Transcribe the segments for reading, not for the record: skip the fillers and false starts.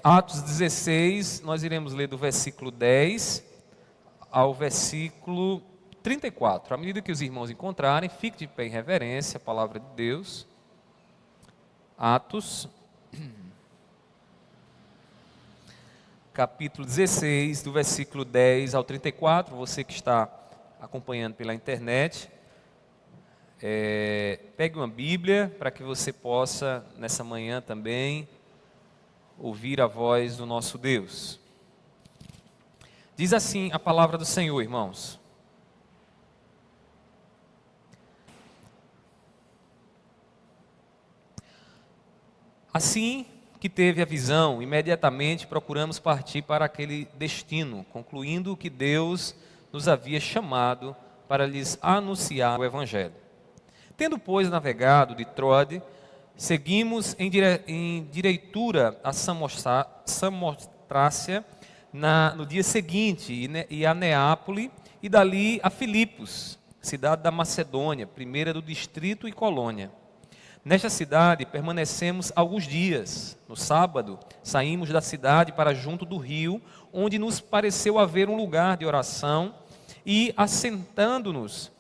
Atos 16, nós iremos ler do versículo 10 ao versículo 34. À medida que os irmãos encontrarem, fique de pé em reverência à palavra de Deus. Atos, capítulo 16, do versículo 10 ao 34. Você que está acompanhando pela internet, pegue uma Bíblia para que você possa, nessa manhã também, ouvir a voz do nosso Deus. Diz assim a palavra do Senhor, irmãos. Assim que teve a visão, imediatamente procuramos partir para aquele destino, concluindo que Deus nos havia chamado para lhes anunciar o Evangelho. Tendo, pois, navegado de Troade, seguimos em direitura a Samotrácia no dia seguinte, e a Neápolis, e dali a Filipos, cidade da Macedônia, primeira do distrito e colônia. Nesta cidade permanecemos alguns dias. No sábado, saímos da cidade para junto do rio, onde nos pareceu haver um lugar de oração, e, assentando-nos,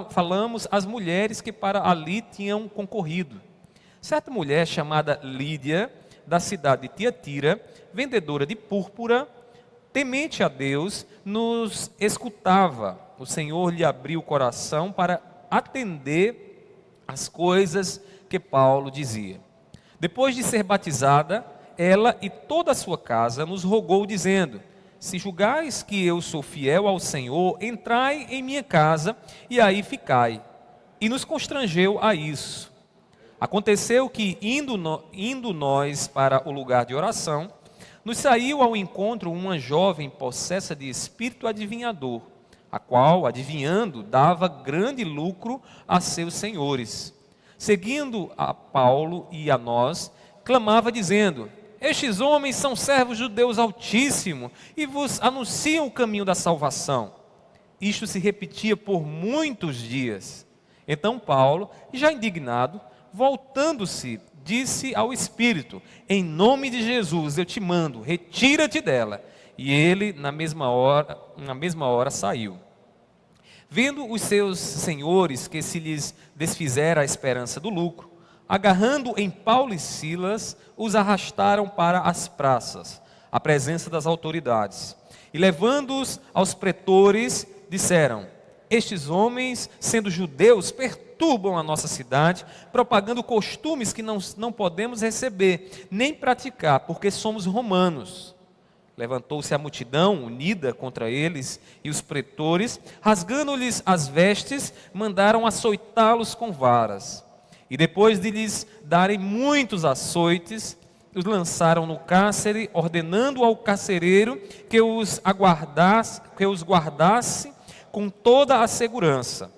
falamos às mulheres que para ali tinham concorrido. Certa mulher chamada Lídia, da cidade de Tiatira, vendedora de púrpura, temente a Deus, nos escutava. O Senhor lhe abriu o coração para atender às coisas que Paulo dizia. Depois de ser batizada, ela e toda a sua casa nos rogou, dizendo: se julgais que eu sou fiel ao Senhor, entrai em minha casa e aí ficai. E nos constrangeu a isso. Aconteceu que, indo nós para o lugar de oração, nos saiu ao encontro uma jovem possessa de espírito adivinhador, a qual, adivinhando, dava grande lucro a seus senhores. Seguindo a Paulo e a nós, clamava dizendo: estes homens são servos do Deus Altíssimo e vos anunciam o caminho da salvação. Isto se repetia por muitos dias. Então Paulo, já indignado, voltando-se, disse ao Espírito: em nome de Jesus eu te mando, retira-te dela. E ele, na mesma hora saiu. Vendo os seus senhores que se lhes desfizera a esperança do lucro, agarrando em Paulo e Silas, os arrastaram para as praças, à presença das autoridades. E levando-os aos pretores, disseram: estes homens, sendo judeus, perturbam a nossa cidade, propagando costumes que não podemos receber, nem praticar, porque somos romanos. Levantou-se a multidão unida contra eles, e os pretores, rasgando-lhes as vestes, mandaram açoitá-los com varas. E depois de lhes darem muitos açoites, os lançaram no cárcere, ordenando ao carcereiro que os guardasse com toda a segurança.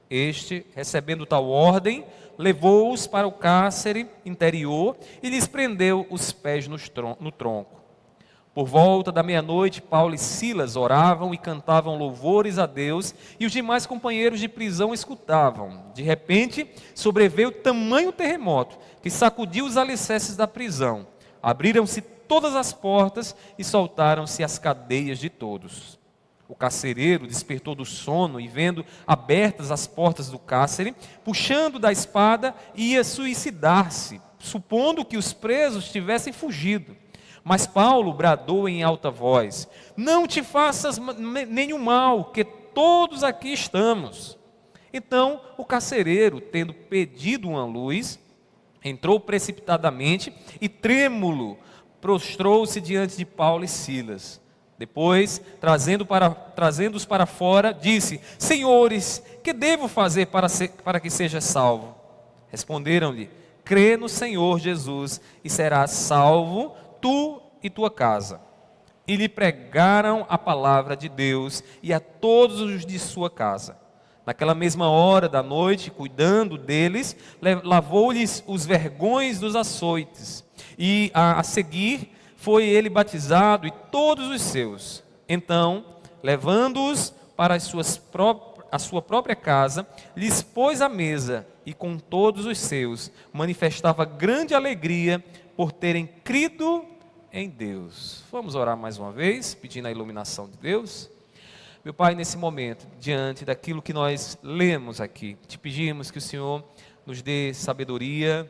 Este, recebendo tal ordem, levou-os para o cárcere interior e lhes prendeu os pés no tronco. Por volta da meia-noite, Paulo e Silas oravam e cantavam louvores a Deus, e os demais companheiros de prisão escutavam. De repente, sobreveio tamanho terremoto, que sacudiu os alicerces da prisão. Abriram-se todas as portas e soltaram-se as cadeias de todos. O carcereiro despertou do sono e, vendo abertas as portas do cárcere, puxando da espada, ia suicidar-se, supondo que os presos tivessem fugido. Mas Paulo bradou em alta voz: não te faças nenhum mal, que todos aqui estamos. Então o carcereiro, tendo pedido uma luz, entrou precipitadamente e, trêmulo, prostrou-se diante de Paulo e Silas. Depois, trazendo-os para fora, disse: senhores, que devo fazer para que seja salvo? Responderam-lhe: crê no Senhor Jesus e serás salvo, tu e tua casa. E lhe pregaram a palavra de Deus e a todos os de sua casa. Naquela mesma hora da noite, cuidando deles, lavou-lhes os vergões dos açoites. E a seguir foi ele batizado e todos os seus. Então, levando-os para a sua própria casa, lhes pôs à mesa e com todos os seus manifestava grande alegria por terem crido em Deus. Vamos orar mais uma vez, pedindo a iluminação de Deus. Meu Pai, nesse momento, diante daquilo que nós lemos aqui, te pedimos que o Senhor nos dê sabedoria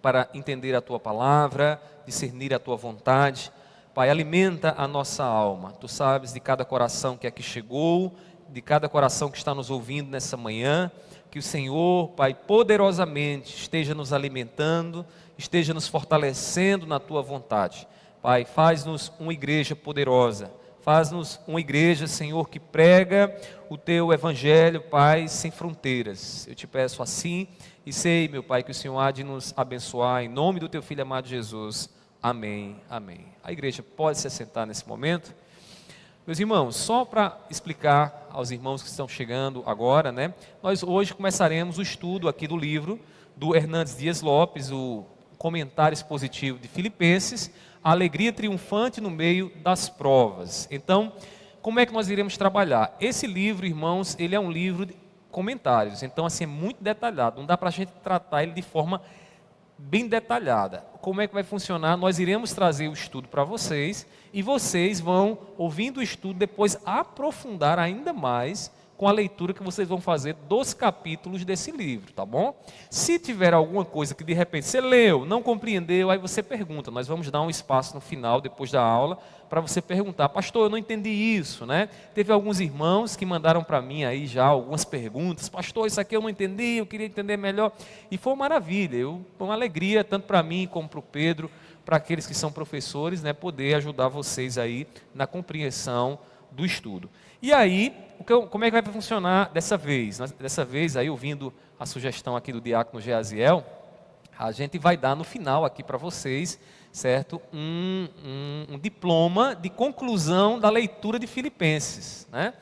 para entender a Tua palavra, discernir a Tua vontade. Pai, alimenta a nossa alma. Tu sabes de cada coração que aqui chegou, de cada coração que está nos ouvindo nessa manhã, que o Senhor, Pai, poderosamente esteja nos alimentando, esteja nos fortalecendo na Tua vontade. Pai, faz-nos uma igreja poderosa. Faz-nos uma igreja, Senhor, que prega o Teu Evangelho, Pai, sem fronteiras. Eu te peço assim e sei, meu Pai, que o Senhor há de nos abençoar em nome do Teu Filho amado Jesus. Amém, amém. A igreja pode se assentar nesse momento. Meus irmãos, só para explicar aos irmãos que estão chegando agora, né? Nós hoje começaremos o estudo aqui do livro do Hernandes Dias Lopes, o comentário expositivo de Filipenses, a alegria triunfante no meio das provas. Então, como é que nós iremos trabalhar? Esse livro, irmãos, ele é um livro de comentários, então assim, é muito detalhado, não dá para a gente tratar ele de forma bem detalhada. Como é que vai funcionar? Nós iremos trazer o estudo para vocês, e vocês vão, ouvindo o estudo, depois aprofundar ainda mais com a leitura que vocês vão fazer dos capítulos desse livro, tá bom? Se tiver alguma coisa que de repente você leu, não compreendeu, aí você pergunta. Nós vamos dar um espaço no final, depois da aula, para você perguntar: pastor, eu não entendi isso, né? Teve alguns irmãos que mandaram para mim aí já algumas perguntas: pastor, isso aqui eu não entendi, eu queria entender melhor. E foi uma maravilha, foi uma alegria, tanto para mim como para o Pedro, para aqueles que são professores, né, poder ajudar vocês aí na compreensão do estudo. E aí, como é que vai funcionar dessa vez? Dessa vez, aí, ouvindo a sugestão aqui do diácono Geaziel, a gente vai dar no final aqui para vocês, certo? Um diploma de conclusão da leitura de Filipenses, né?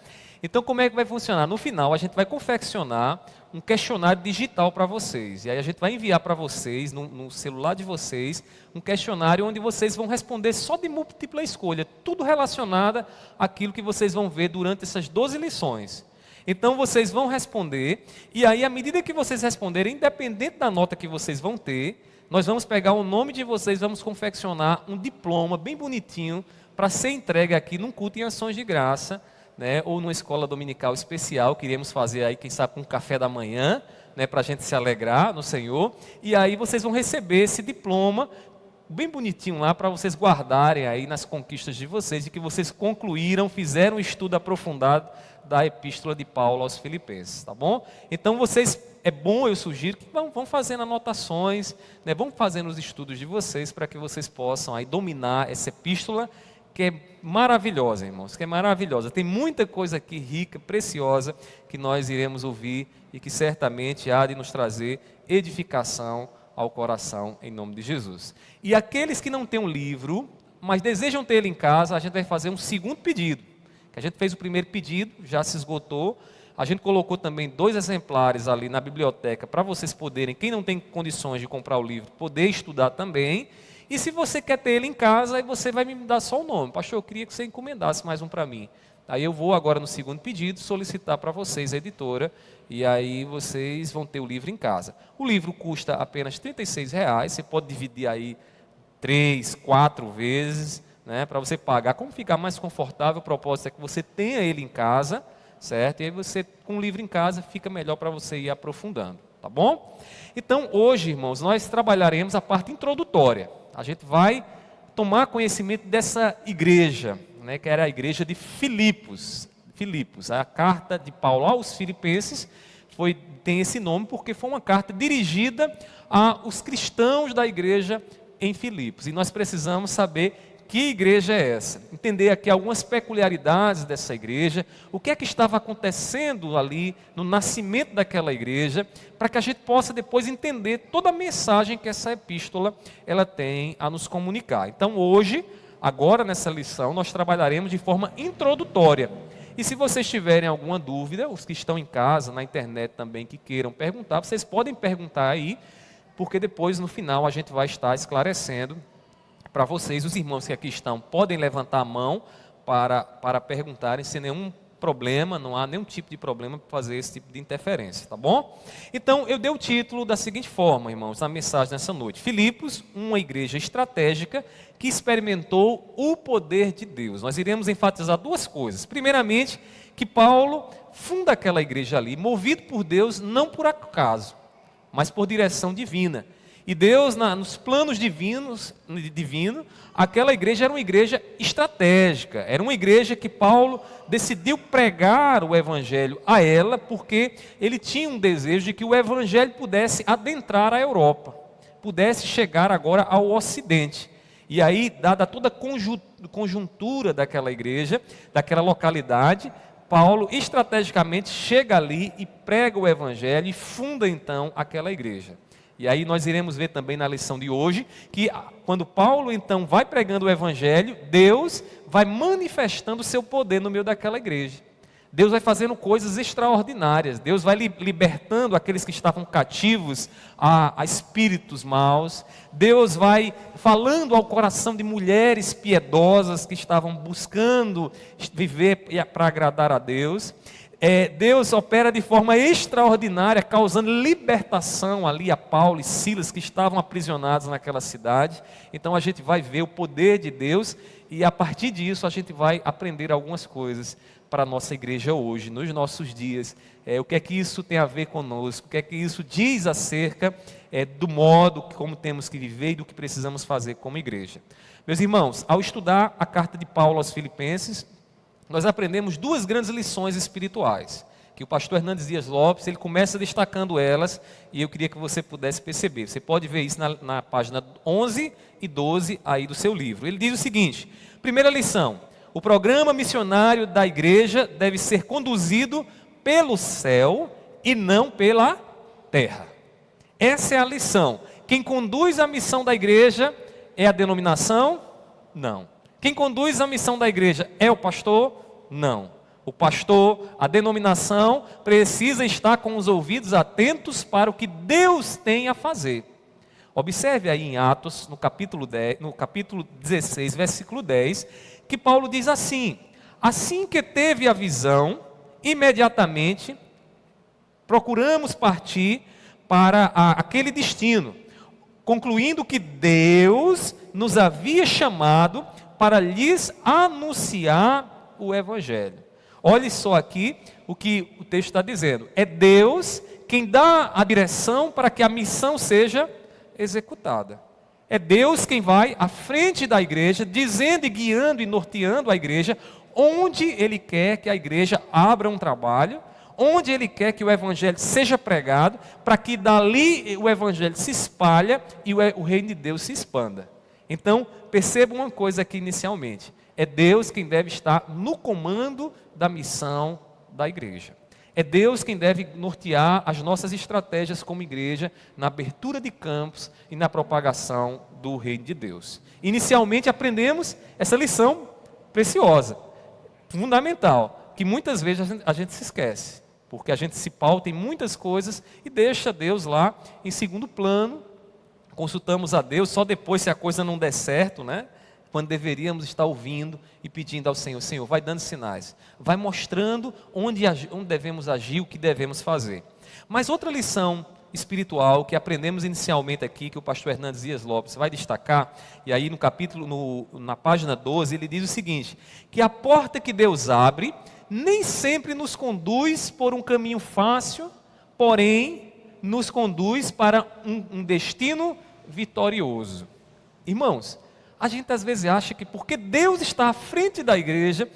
Então, como é que vai funcionar? No final, a gente vai confeccionar um questionário digital para vocês. E aí a gente vai enviar para vocês, no celular de vocês, um questionário onde vocês vão responder só de múltipla escolha, tudo relacionado àquilo que vocês vão ver durante essas 12 lições. Então, vocês vão responder, e aí, à medida que vocês responderem, independente da nota que vocês vão ter, nós vamos pegar o nome de vocês, vamos confeccionar um diploma bem bonitinho para ser entregue aqui num culto em ações de graça, né, ou numa escola dominical especial, que iremos fazer aí, quem sabe, com um café da manhã, né, para a gente se alegrar no Senhor, e aí vocês vão receber esse diploma, bem bonitinho lá, para vocês guardarem aí nas conquistas de vocês, e que vocês concluíram, fizeram um estudo aprofundado da epístola de Paulo aos Filipenses, tá bom? Então vocês, é bom, eu sugiro que vão fazendo anotações, né, vão fazendo os estudos de vocês, para que vocês possam aí dominar essa epístola, que é maravilhosa, irmãos, que é maravilhosa. Tem muita coisa aqui rica, preciosa, que nós iremos ouvir e que certamente há de nos trazer edificação ao coração, em nome de Jesus. E aqueles que não têm um livro, mas desejam ter ele em casa, a gente vai fazer um segundo pedido. Que a gente fez o primeiro pedido, já se esgotou. A gente colocou também 2 exemplares ali na biblioteca para vocês poderem, quem não tem condições de comprar o livro, poder estudar também. E se você quer ter ele em casa, aí você vai me dar só o nome. Pastor, eu queria que você encomendasse mais um para mim. Aí eu vou agora no segundo pedido solicitar para vocês a editora, e aí vocês vão ter o livro em casa. O livro custa apenas R$ 36,00, você pode dividir aí 3, 4 vezes, né, para você pagar. Como ficar mais confortável, o propósito é que você tenha ele em casa, certo? E aí você, com o livro em casa, fica melhor para você ir aprofundando, tá bom? Então, hoje, irmãos, nós trabalharemos a parte introdutória. A gente vai tomar conhecimento dessa igreja, né, que era a igreja de Filipos. A carta de Paulo aos Filipenses tem esse nome porque foi uma carta dirigida aos cristãos da igreja em Filipos. E nós precisamos saber que igreja é essa. Entender aqui algumas peculiaridades dessa igreja, o que é que estava acontecendo ali no nascimento daquela igreja, para que a gente possa depois entender toda a mensagem que essa epístola ela tem a nos comunicar. Então hoje, agora nessa lição, nós trabalharemos de forma introdutória. E se vocês tiverem alguma dúvida, os que estão em casa, na internet também, que queiram perguntar, vocês podem perguntar aí, porque depois no final a gente vai estar esclarecendo para vocês. Os irmãos que aqui estão podem levantar a mão para perguntarem sem nenhum problema, não há nenhum tipo de problema para fazer esse tipo de interferência, tá bom? Então, eu dei o título da seguinte forma, irmãos, na mensagem nessa noite: Filipos, uma igreja estratégica que experimentou o poder de Deus. Nós iremos enfatizar duas coisas. Primeiramente, que Paulo funda aquela igreja ali, movido por Deus, não por acaso, mas por direção divina. E Deus, nos planos divino, aquela igreja era uma igreja estratégica, era uma igreja que Paulo decidiu pregar o evangelho a ela, porque ele tinha um desejo de que o evangelho pudesse adentrar a Europa, pudesse chegar agora ao Ocidente. E aí, dada toda a conjuntura daquela igreja, daquela localidade, Paulo estrategicamente chega ali e prega o evangelho e funda então aquela igreja. E aí nós iremos ver também na lição de hoje, que quando Paulo então vai pregando o evangelho, Deus vai manifestando o seu poder no meio daquela igreja. Deus vai fazendo coisas extraordinárias, Deus vai libertando aqueles que estavam cativos a espíritos maus, Deus vai falando ao coração de mulheres piedosas que estavam buscando viver para agradar a Deus. Deus opera de forma extraordinária, causando libertação ali a Paulo e Silas, que estavam aprisionados naquela cidade. Então a gente vai ver o poder de Deus e a partir disso a gente vai aprender algumas coisas para a nossa igreja hoje, nos nossos dias. O que é que isso tem a ver conosco, o que é que isso diz acerca do modo como temos que viver e do que precisamos fazer como igreja. Meus irmãos, ao estudar a carta de Paulo aos Filipenses, nós aprendemos duas grandes lições espirituais, que o pastor Hernandes Dias Lopes, ele começa destacando elas, e eu queria que você pudesse perceber. Você pode ver isso na página 11 e 12 aí do seu livro. Ele diz o seguinte: primeira lição: o programa missionário da igreja deve ser conduzido pelo céu e não pela terra. Essa é a lição. Quem conduz a missão da igreja é a denominação? Não. Quem conduz a missão da igreja é o pastor? Não. O pastor, a denominação, precisa estar com os ouvidos atentos para o que Deus tem a fazer. Observe aí em Atos, no capítulo 16, versículo 10, que Paulo diz assim: assim que teve a visão, imediatamente procuramos partir para aquele destino, concluindo que Deus nos havia chamado para lhes anunciar o evangelho. Olhe só aqui o que o texto está dizendo. É Deus quem dá a direção para que a missão seja executada. É Deus quem vai à frente da igreja, dizendo e guiando e norteando a igreja, onde Ele quer que a igreja abra um trabalho, onde Ele quer que o evangelho seja pregado, para que dali o evangelho se espalhe e o reino de Deus se expanda. Então, perceba uma coisa aqui inicialmente: é Deus quem deve estar no comando da missão da igreja. É Deus quem deve nortear as nossas estratégias como igreja, na abertura de campos e na propagação do reino de Deus. Inicialmente aprendemos essa lição preciosa, fundamental, que muitas vezes a gente se esquece, porque a gente se pauta em muitas coisas e deixa Deus lá em segundo plano. Consultamos a Deus só depois, se a coisa não der certo, né? Quando deveríamos estar ouvindo e pedindo ao Senhor: Senhor, vai dando sinais, vai mostrando onde devemos agir, o que devemos fazer. Mas outra lição espiritual que aprendemos inicialmente aqui, que o pastor Hernandes Dias Lopes vai destacar, e aí na página 12, ele diz o seguinte: que a porta que Deus abre nem sempre nos conduz por um caminho fácil, porém nos conduz para um destino vitorioso. Irmãos, a gente às vezes acha que porque Deus está à frente da igreja,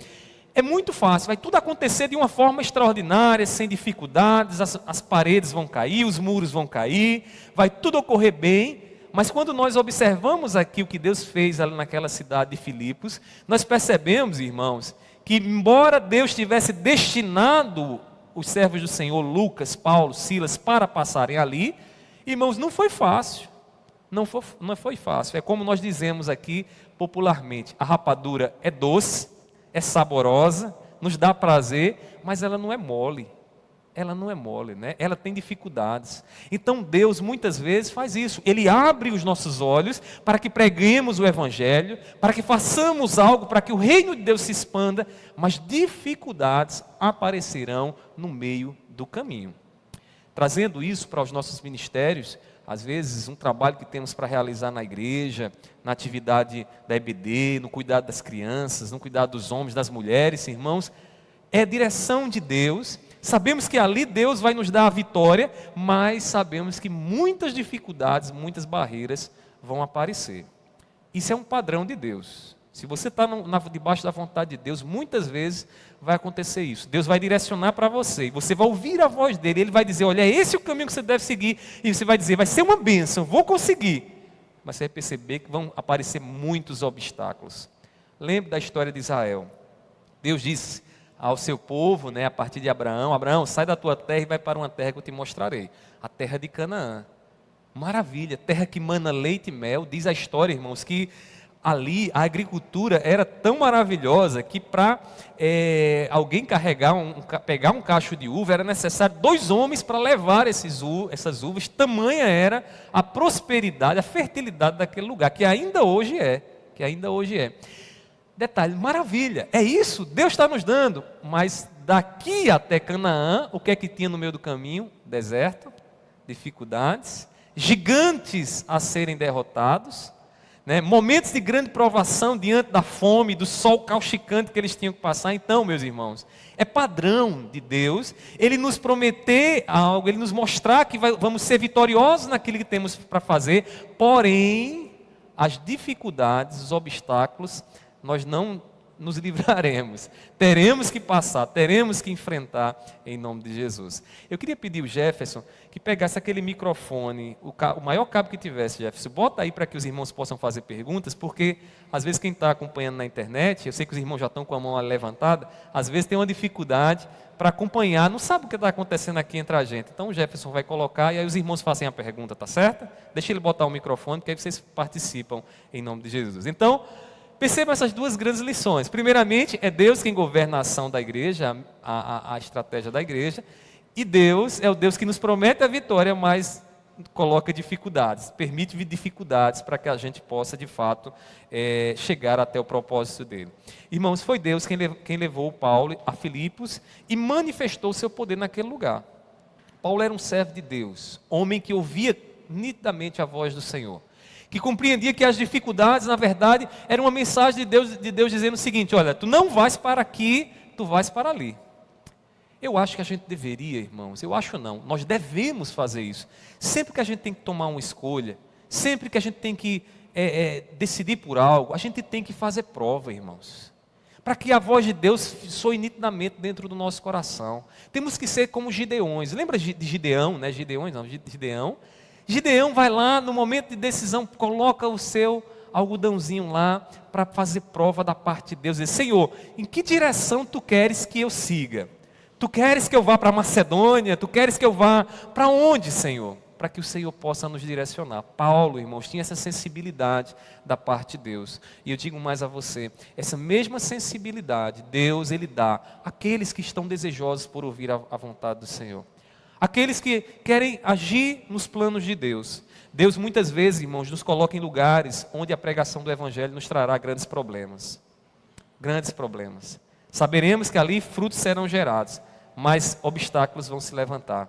é muito fácil, vai tudo acontecer de uma forma extraordinária, sem dificuldades, as paredes vão cair, os muros vão cair, vai tudo ocorrer bem. Mas quando nós observamos aqui o que Deus fez ali naquela cidade de Filipos, nós percebemos, irmãos, que embora Deus tivesse destinado os servos do Senhor, Lucas, Paulo, Silas, para passarem ali, irmãos, não foi fácil. Não foi fácil. É como nós dizemos aqui popularmente: a rapadura é doce, é saborosa, nos dá prazer, mas ela não é mole. ela não é mole, né? Ela tem dificuldades. Então Deus muitas vezes faz isso. Ele abre os nossos olhos para que preguemos o Evangelho, para que façamos algo para que o reino de Deus se expanda, mas dificuldades aparecerão no meio do caminho. Trazendo isso para os nossos ministérios, às vezes um trabalho que temos para realizar na igreja, na atividade da EBD, no cuidado das crianças, no cuidado dos homens, das mulheres, irmãos, é direção de Deus. Sabemos que ali Deus vai nos dar a vitória, mas sabemos que muitas dificuldades, muitas barreiras vão aparecer. Isso é um padrão de Deus. Se você está debaixo da vontade de Deus, muitas vezes vai acontecer isso. Deus vai direcionar para você, e você vai ouvir a voz dele, ele vai dizer, olha, é esse o caminho que você deve seguir, e você vai dizer, vai ser uma bênção, vou conseguir. Mas você vai perceber que vão aparecer muitos obstáculos. Lembre da história de Israel. Deus disse ao seu povo, a partir de Abraão, Abraão, sai da tua terra e vai para uma terra que eu te mostrarei, a terra de Canaã. Maravilha, terra que mana leite e mel. Diz a história, irmãos, que ali a agricultura era tão maravilhosa que para alguém pegar um cacho de uva, era necessário 2 homens para levar essas uvas. Tamanha era a prosperidade, a fertilidade daquele lugar, que ainda hoje é. Detalhe, maravilha, é isso, Deus está nos dando, mas daqui até Canaã, o que é que tinha no meio do caminho? Deserto, dificuldades, gigantes a serem derrotados, momentos de grande provação diante da fome, do sol causticante que eles tinham que passar. Então, meus irmãos, é padrão de Deus, Ele nos prometer algo, Ele nos mostrar que vamos ser vitoriosos naquilo que temos para fazer, porém, as dificuldades, os obstáculos, nós não nos livraremos, teremos que passar, teremos que enfrentar em nome de Jesus. Eu queria pedir ao Jefferson que pegasse aquele microfone, o maior cabo que tivesse, Jefferson, bota aí para que os irmãos possam fazer perguntas, porque às vezes quem está acompanhando na internet, eu sei que os irmãos já estão com a mão levantada, às vezes tem uma dificuldade para acompanhar, não sabe o que está acontecendo aqui entre a gente. Então o Jefferson vai colocar e aí os irmãos fazem a pergunta, tá certo? Deixa ele botar o microfone, que aí vocês participam em nome de Jesus. Então, perceba essas 2 grandes lições. Primeiramente, é Deus quem governa a ação da igreja, a estratégia da igreja. E Deus é o Deus que nos promete a vitória, mas coloca dificuldades, permite dificuldades para que a gente possa, de fato, chegar até o propósito dele. Irmãos, foi Deus quem levou Paulo a Filipos e manifestou o seu poder naquele lugar. Paulo era um servo de Deus, homem que ouvia nitidamente a voz do Senhor, que compreendia que as dificuldades, na verdade, eram uma mensagem de Deus dizendo o seguinte, olha, tu não vais para aqui, tu vais para ali. Eu acho que a gente deveria, irmãos, nós devemos fazer isso. Sempre que a gente tem que tomar uma escolha, sempre que a gente tem que decidir por algo, a gente tem que fazer prova, irmãos, para que a voz de Deus soe nitidamente dentro do nosso coração. Temos que ser como Gideões. Lembra de Gideão, né? Gideão vai lá, no momento de decisão, coloca o seu algodãozinho lá para fazer prova da parte de Deus. Diz, Senhor, em que direção tu queres que eu siga? Tu queres que eu vá para Macedônia? Tu queres que eu vá para onde, Senhor? Para que o Senhor possa nos direcionar. Paulo, irmãos, tinha essa sensibilidade da parte de Deus. E eu digo mais a você, essa mesma sensibilidade, Deus, Ele dá àqueles que estão desejosos por ouvir a vontade do Senhor. Aqueles que querem agir nos planos de Deus. Deus muitas vezes, irmãos, nos coloca em lugares onde a pregação do Evangelho nos trará grandes problemas. Grandes problemas. Saberemos que ali frutos serão gerados, mas obstáculos vão se levantar.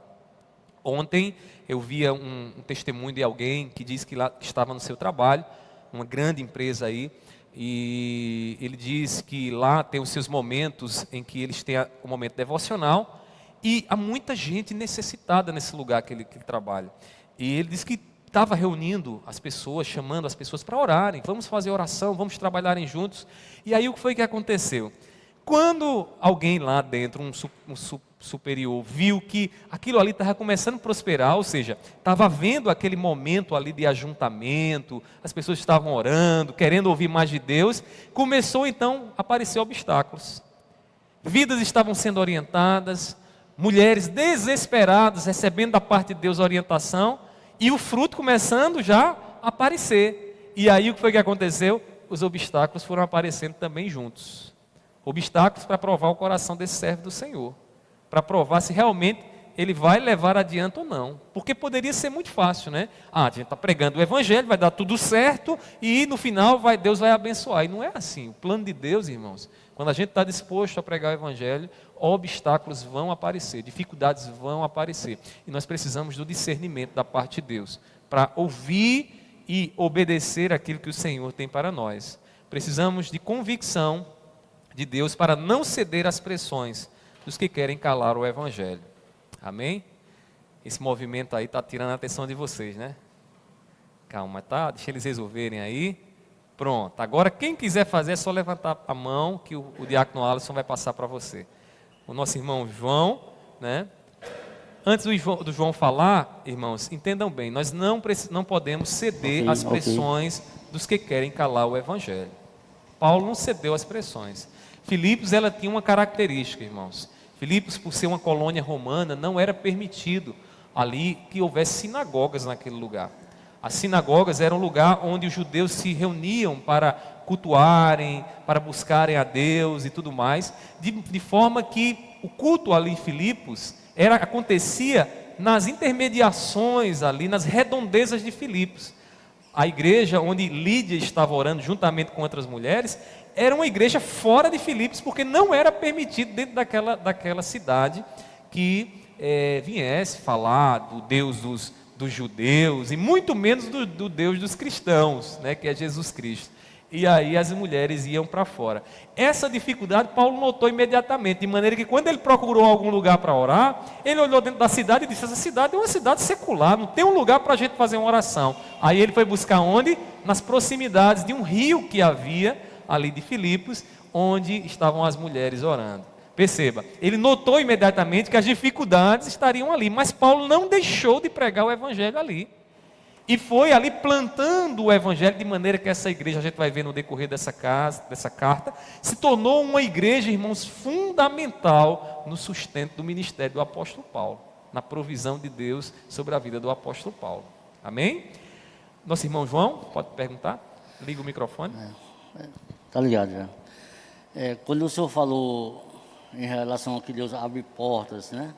Ontem eu via um testemunho de alguém que disse que estava no seu trabalho, uma grande empresa aí, e ele diz que lá tem os seus momentos em que eles têm o momento devocional, e há muita gente necessitada nesse lugar que ele trabalha. E ele disse que estava reunindo as pessoas, chamando as pessoas para orarem. Vamos fazer oração, vamos trabalharem juntos. E aí o que foi que aconteceu? Quando alguém lá dentro, um superior, viu que aquilo ali estava começando a prosperar, ou seja, estava havendo aquele momento ali de ajuntamento, as pessoas estavam orando, querendo ouvir mais de Deus, começou então a aparecer obstáculos. Vidas estavam sendo orientadas, mulheres desesperadas, recebendo da parte de Deus orientação, e o fruto começando já a aparecer. E aí o que foi que aconteceu? Os obstáculos foram aparecendo também juntos. Obstáculos para provar o coração desse servo do Senhor. Para provar se realmente ele vai levar adiante ou não. Porque poderia ser muito fácil, né? A gente está pregando o evangelho, vai dar tudo certo e no final Deus vai abençoar. E não é assim. O plano de Deus, irmãos, quando a gente está disposto a pregar o evangelho, obstáculos vão aparecer, dificuldades vão aparecer. E nós precisamos do discernimento da parte de Deus para ouvir e obedecer aquilo que o Senhor tem para nós. Precisamos de convicção de Deus para não ceder às pressões dos que querem calar o evangelho. Amém? Esse movimento aí está tirando a atenção de vocês, né? Calma, tá? Deixa eles resolverem aí. Pronto. Agora, quem quiser fazer é só levantar a mão que o diácono Alisson vai passar para você. O nosso irmão João, né? Antes do João falar, irmãos, entendam bem, nós não podemos ceder às pressões dos que querem calar o evangelho. Paulo não cedeu às pressões. Filipos, ela tinha uma característica, irmãos. Filipos, por ser uma colônia romana, não era permitido ali que houvesse sinagogas naquele lugar. As sinagogas eram um lugar onde os judeus se reuniam para cultuarem, para buscarem a Deus e tudo mais, de forma que o culto ali em Filipos acontecia nas intermediações ali, nas redondezas de Filipos. A igreja onde Lídia estava orando juntamente com outras mulheres, era uma igreja fora de Filipos, porque não era permitido dentro daquela cidade que viesse falar do Deus dos judeus, e muito menos do Deus dos cristãos, né, que é Jesus Cristo. E aí as mulheres iam para fora. Essa dificuldade Paulo notou imediatamente, de maneira que quando ele procurou algum lugar para orar, ele olhou dentro da cidade e disse: essa cidade é uma cidade secular, não tem um lugar para a gente fazer uma oração. Aí ele foi buscar onde? Nas proximidades de um rio que havia ali de Filipos, onde estavam as mulheres orando. Perceba, ele notou imediatamente que as dificuldades estariam ali, mas Paulo não deixou de pregar o evangelho ali. E foi ali plantando o evangelho, de maneira que essa igreja, a gente vai ver no decorrer dessa carta, se tornou uma igreja, irmãos, fundamental no sustento do ministério do apóstolo Paulo, na provisão de Deus sobre a vida do apóstolo Paulo. Amém? Nosso irmão João, pode perguntar? Liga o microfone. Está ligado já. Quando o senhor falou em relação a que Deus abre portas, né?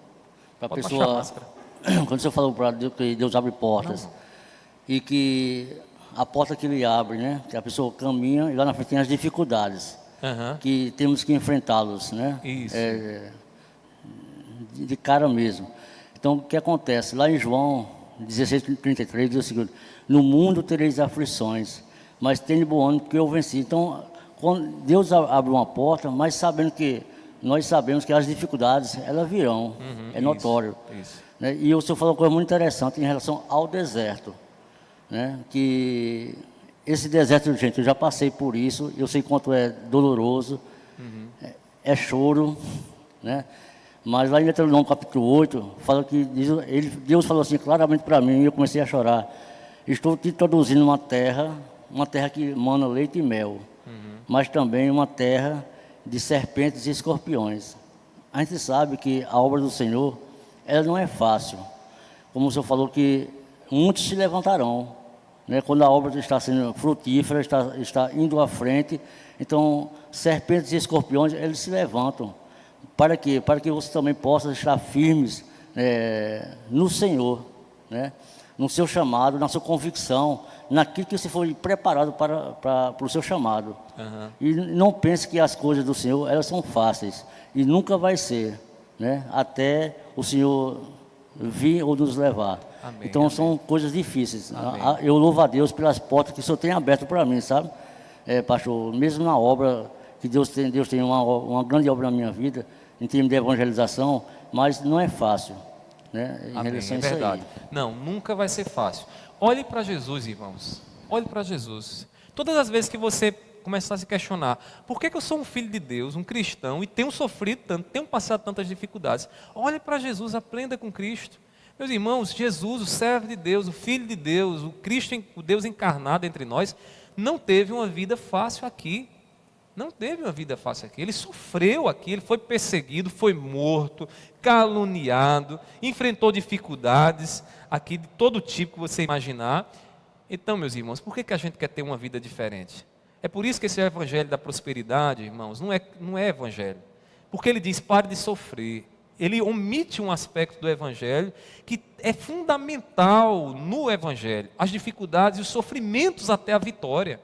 Para a pessoa. Baixar a máscara. Quando o senhor falou para Deus que Deus abre portas. Não. E que a porta que ele abre, né? Que a pessoa caminha e lá na frente tem as dificuldades. Que temos que enfrentá-los, né? Isso. De cara mesmo. Então, o que acontece? Lá em João 16:33 diz o seguinte: no mundo tereis aflições, mas tende bom ânimo porque eu venci. Então, quando Deus abre uma porta, mas nós sabemos que as dificuldades, elas virão. É notório. Isso. Né? E o senhor falou uma coisa muito interessante em relação ao deserto. Né? Que esse deserto, gente, eu já passei por isso, eu sei quanto é doloroso, é choro, né? Mas lá em Deuteronômio capítulo 8, fala que Deus falou assim claramente para mim, e eu comecei a chorar: estou te introduzindo uma terra que mana leite e mel, mas também uma terra de serpentes e escorpiões. A gente sabe que a obra do Senhor, ela não é fácil. Como o senhor falou, que muitos se levantarão, né? Quando a obra está sendo frutífera, está indo à frente, então serpentes e escorpiões, eles se levantam. Para quê? Para que você também possa estar firmes no Senhor, né? No seu chamado, na sua convicção, naquilo que você foi preparado para o seu chamado. E não pense que as coisas do Senhor, elas são fáceis, e nunca vai ser, né? Até o Senhor vir ou nos levar. Amém, então amém. São coisas difíceis. Amém. Eu louvo a Deus pelas portas que o Senhor tem aberto para mim, sabe? Pastor, mesmo na obra que Deus tem uma grande obra na minha vida, em termos de evangelização, mas não é fácil, né? Amém, é verdade. Não, nunca vai ser fácil. Olhe para Jesus, irmãos. Olhe para Jesus. Todas as vezes que você começar a se questionar: por que eu sou um filho de Deus, um cristão, e tenho sofrido tanto, tenho passado tantas dificuldades? Olhe para Jesus, aprenda com Cristo. Meus irmãos, Jesus, o servo de Deus, o Filho de Deus, o Cristo, o Deus encarnado entre nós, não teve uma vida fácil aqui. Não teve uma vida fácil aqui. Ele sofreu aqui, ele foi perseguido, foi morto, caluniado, enfrentou dificuldades aqui de todo tipo que você imaginar. Então, meus irmãos, por que a gente quer ter uma vida diferente? É por isso que esse evangelho da prosperidade, irmãos, não é evangelho. Porque ele diz: pare de sofrer ele omite um aspecto do Evangelho que é fundamental no Evangelho: as dificuldades e os sofrimentos até a vitória.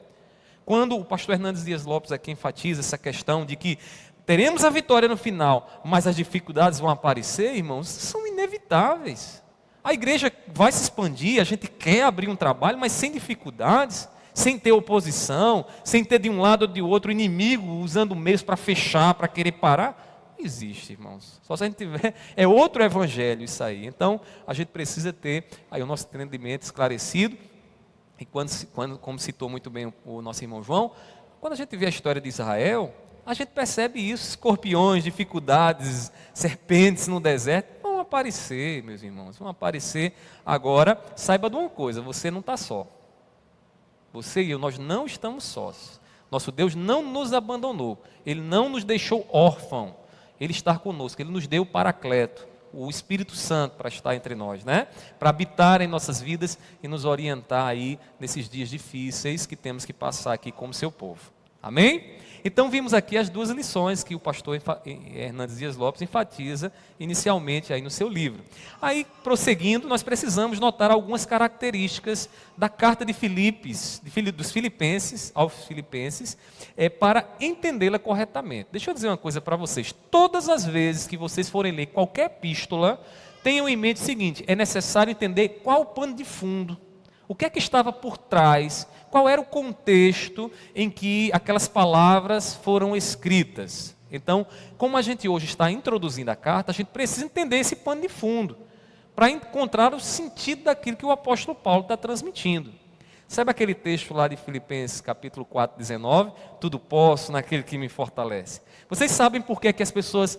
Quando o pastor Hernandes Dias Lopes aqui enfatiza essa questão de que teremos a vitória no final, mas as dificuldades vão aparecer, irmãos, são inevitáveis. A igreja vai se expandir, a gente quer abrir um trabalho, mas sem dificuldades, sem ter oposição, sem ter de um lado ou de outro inimigo usando meios para fechar, para querer parar. Não existe, irmãos. Só se a gente tiver, é outro evangelho isso aí. Então, a gente precisa ter aí o nosso entendimento esclarecido. E como citou muito bem o nosso irmão João, quando a gente vê a história de Israel, a gente percebe isso: escorpiões, dificuldades, serpentes no deserto vão aparecer, meus irmãos, vão aparecer. Agora, saiba de uma coisa: você não está só. Você e eu, nós não estamos sós. Nosso Deus não nos abandonou, Ele não nos deixou órfão, Ele está conosco, Ele nos deu o Paracleto, o Espírito Santo, para estar entre nós, né? Para habitar em nossas vidas e nos orientar aí nesses dias difíceis que temos que passar aqui como seu povo. Amém? Então vimos aqui as duas lições que o pastor Hernandes Dias Lopes enfatiza inicialmente aí no seu livro. Aí, prosseguindo, nós precisamos notar algumas características da carta de dos Filipenses aos Filipenses, para entendê-la corretamente. Deixa eu dizer uma coisa para vocês: todas as vezes que vocês forem ler qualquer epístola, tenham em mente o seguinte: é necessário entender qual o pano de fundo, o que é que estava por trás, qual era o contexto em que aquelas palavras foram escritas. Então, como a gente hoje está introduzindo a carta, a gente precisa entender esse pano de fundo, para encontrar o sentido daquilo que o apóstolo Paulo está transmitindo. Sabe aquele texto lá de Filipenses capítulo 4, 19? Tudo posso naquele que me fortalece. Vocês sabem por que as pessoas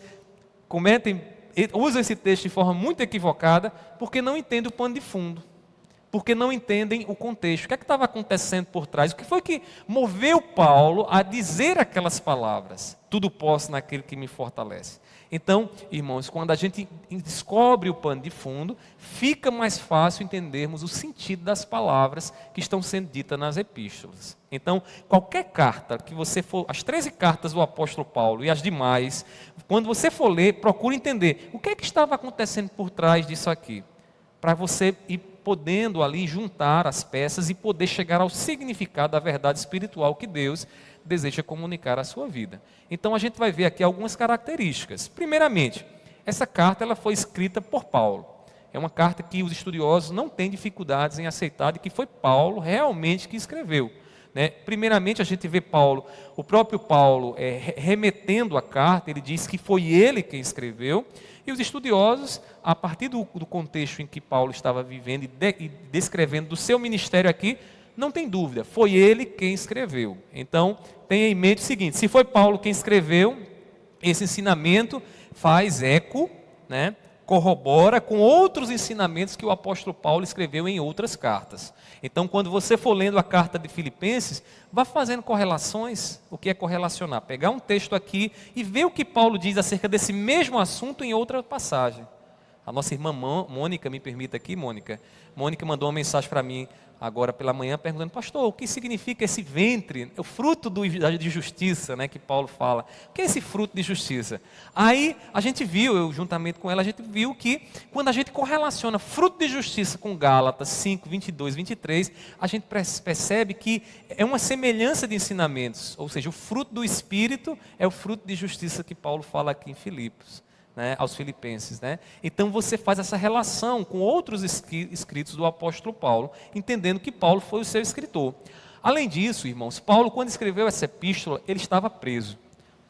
usam esse texto de forma muito equivocada? Porque não entendem o pano de fundo, porque não entendem o contexto. O que é que estava acontecendo por trás? O que foi que moveu Paulo a dizer aquelas palavras? Tudo posso naquele que me fortalece. Então, irmãos, quando a gente descobre o pano de fundo, fica mais fácil entendermos o sentido das palavras que estão sendo ditas nas epístolas. Então, qualquer carta que você for, as 13 cartas do apóstolo Paulo e as demais, quando você for ler, procure entender o que é que estava acontecendo por trás disso aqui, para você ir podendo ali juntar as peças e poder chegar ao significado da verdade espiritual que Deus deseja comunicar à sua vida. Então a gente vai ver aqui algumas características. Primeiramente, essa carta ela foi escrita por Paulo. É uma carta que os estudiosos não têm dificuldades em aceitar de que foi Paulo realmente que escreveu, né? Primeiramente a gente vê o próprio Paulo remetendo a carta. Ele diz que foi ele quem escreveu. E os estudiosos, a partir do contexto em que Paulo estava vivendo e descrevendo do seu ministério aqui, não tem dúvida, foi ele quem escreveu. Então, tenha em mente o seguinte: se foi Paulo quem escreveu, esse ensinamento faz eco, né, corrobora com outros ensinamentos que o apóstolo Paulo escreveu em outras cartas. Então, quando você for lendo a carta de Filipenses, vá fazendo correlações. O que é correlacionar? Pegar um texto aqui e ver o que Paulo diz acerca desse mesmo assunto em outra passagem. A nossa irmã Mônica, me permita aqui, Mônica mandou uma mensagem para mim agora pela manhã, perguntando: pastor, o que significa esse ventre, o fruto de justiça, né, que Paulo fala? O que é esse fruto de justiça? Aí a gente viu, eu juntamente com ela, a gente viu que quando a gente correlaciona fruto de justiça com Gálatas 5, 22, 23, a gente percebe que é uma semelhança de ensinamentos, ou seja, o fruto do Espírito é o fruto de justiça que Paulo fala aqui em Filipos, né, aos Filipenses, né? Então você faz essa relação com outros escritos do apóstolo Paulo, entendendo que Paulo foi o seu escritor. Além disso, irmãos, Paulo, quando escreveu essa epístola, ele estava preso.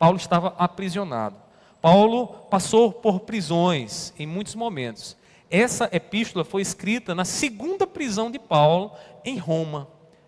Paulo estava aprisionado. Paulo passou por prisões em muitos momentos. Essa epístola foi escrita na segunda prisão de Paulo em Roma.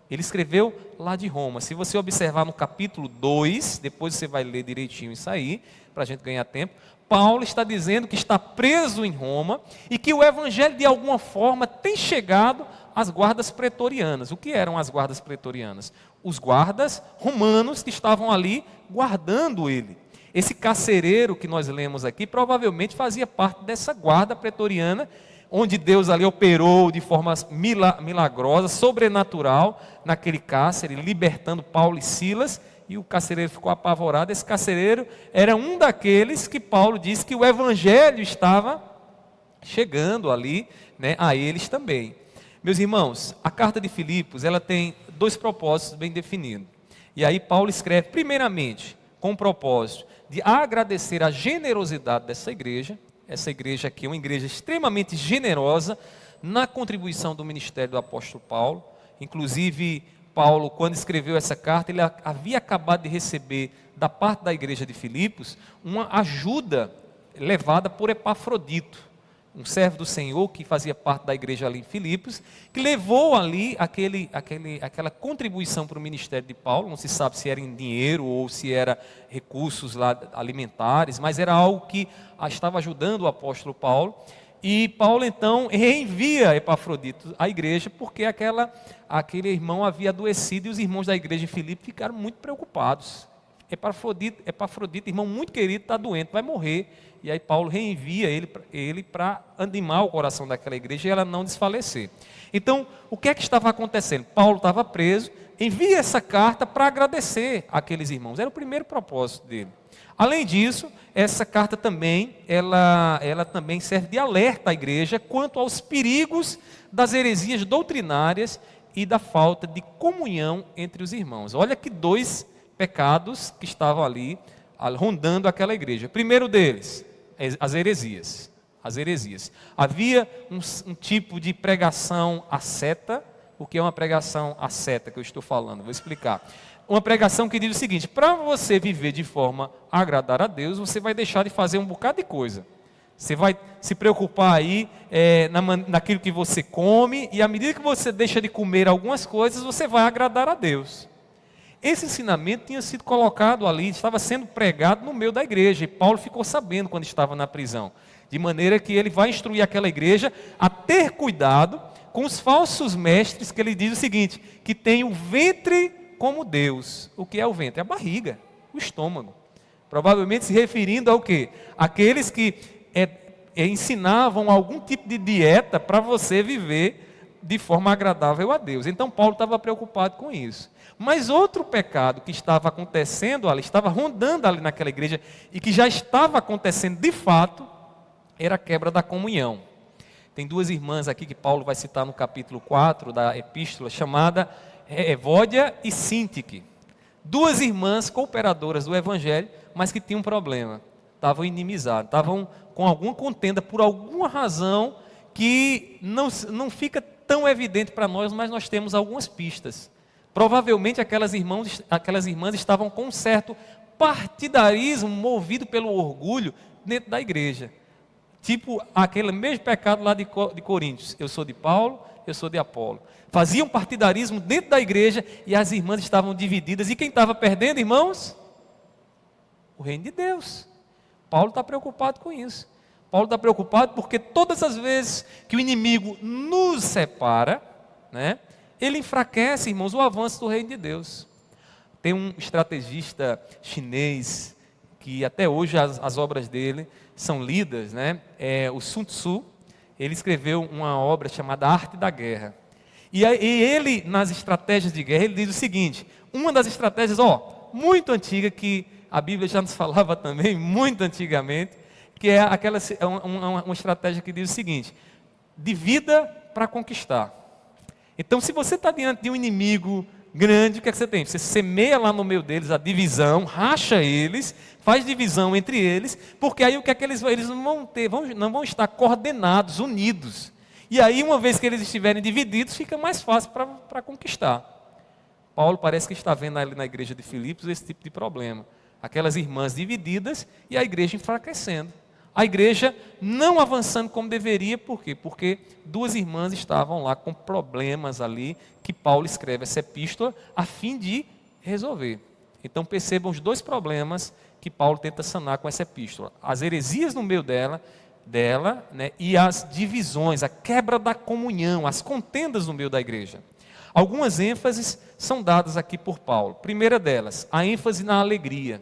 Ele escreveu lá de Roma. Se você observar no capítulo 2, depois você vai ler direitinho isso aí, para a gente ganhar tempo, Paulo está dizendo que está preso em Roma e que o evangelho de alguma forma tem chegado às guardas pretorianas. O que eram as guardas pretorianas? Os guardas romanos que estavam ali guardando ele. Esse carcereiro que nós lemos aqui provavelmente fazia parte dessa guarda pretoriana, onde Deus ali operou de forma milagrosa, sobrenatural, naquele cárcere, libertando Paulo e Silas. e o carcereiro ficou apavorado. Esse carcereiro era um daqueles que Paulo disse que o evangelho estava chegando ali, né, a eles também. Meus irmãos, a carta de Filipos, ela tem dois propósitos bem definidos. E aí Paulo escreve, primeiramente, com o propósito de agradecer a generosidade dessa igreja. Essa igreja aqui é uma igreja extremamente generosa na contribuição do ministério do apóstolo Paulo. Inclusive, Paulo, quando escreveu essa carta, ele havia acabado de receber da parte da igreja de Filipos uma ajuda levada por Epafrodito, um servo do Senhor que fazia parte da igreja ali em Filipos, que levou ali aquela contribuição para o ministério de Paulo. Não se sabe se era em dinheiro ou se era recursos lá alimentares, mas era algo que estava ajudando o apóstolo Paulo. E Paulo então reenvia Epafrodito à igreja, porque aquele irmão havia adoecido e os irmãos da igreja de Filipos ficaram muito preocupados. Epafrodito, irmão muito querido, está doente, vai morrer. E aí Paulo reenvia ele para animar o coração daquela igreja e ela não desfalecer. Então, o que é que estava acontecendo? Paulo estava preso, envia essa carta para agradecer àqueles irmãos. Era o primeiro propósito dele. Além disso, essa carta também, ela também serve de alerta à igreja quanto aos perigos das heresias doutrinárias e da falta de comunhão entre os irmãos. Olha que dois pecados que estavam ali rondando aquela igreja. O primeiro deles, as heresias. As heresias. Havia um tipo de pregação asceta. O que é uma pregação asceta que eu estou falando? Vou explicar. Uma pregação que diz o seguinte: para você viver de forma a agradar a Deus, você vai deixar de fazer um bocado de coisa. Você vai se preocupar aí naquilo que você come, e à medida que você deixa de comer algumas coisas, você vai agradar a Deus. Esse ensinamento tinha sido colocado ali, estava sendo pregado no meio da igreja, e Paulo ficou sabendo quando estava na prisão. De maneira que ele vai instruir aquela igreja a ter cuidado com os falsos mestres, que ele diz o seguinte, que tem o ventre como Deus. O que é o ventre? É a barriga, o estômago. Provavelmente se referindo ao quê? Aqueles que ensinavam algum tipo de dieta para você viver de forma agradável a Deus. Então Paulo estava preocupado com isso. Mas outro pecado que estava acontecendo ali, estava rondando ali naquela igreja, e que já estava acontecendo de fato, era a quebra da comunhão. Tem duas irmãs aqui que Paulo vai citar no capítulo 4 da epístola, chamada Evódia e Síntique. Duas irmãs cooperadoras do evangelho, mas que tinham um problema. Estavam inimizadas, estavam com alguma contenda por alguma razão que não fica tão evidente para nós, mas nós temos algumas pistas. Provavelmente aquelas irmãs estavam com um certo partidarismo movido pelo orgulho dentro da igreja. Tipo aquele mesmo pecado lá de Coríntios. Eu sou de Paulo, eu sou de Apolo. Faziam partidarismo dentro da igreja e as irmãs estavam divididas. E quem estava perdendo, irmãos? O reino de Deus. Paulo está preocupado com isso. Paulo está preocupado porque todas as vezes que o inimigo nos separa, né, ele enfraquece, irmãos, o avanço do reino de Deus. Tem um estrategista chinês que até hoje as obras dele são lidas, né? O Sun Tzu. Ele escreveu uma obra chamada Arte da Guerra. E ele, nas estratégias de guerra, ele diz o seguinte: uma das estratégias, muito antiga, que a Bíblia já nos falava também, muito antigamente, que é uma estratégia que diz o seguinte: divida para conquistar. Então, se você está diante de um inimigo grande, o que é que você tem? Você semeia lá no meio deles a divisão, racha eles, faz divisão entre eles, porque aí o que é que eles não vão ter? Não vão estar coordenados, unidos. E aí, uma vez que eles estiverem divididos, fica mais fácil para conquistar. Paulo parece que está vendo ali na igreja de Filipos esse tipo de problema. Aquelas irmãs divididas e a igreja enfraquecendo. A igreja não avançando como deveria, por quê? Porque duas irmãs estavam lá com problemas ali, que Paulo escreve essa epístola a fim de resolver. Então percebam os dois problemas que Paulo tenta sanar com essa epístola: as heresias no meio dela, né, e as divisões, a quebra da comunhão, as contendas no meio da igreja. Algumas ênfases são dadas aqui por Paulo. Primeira delas, a ênfase na alegria.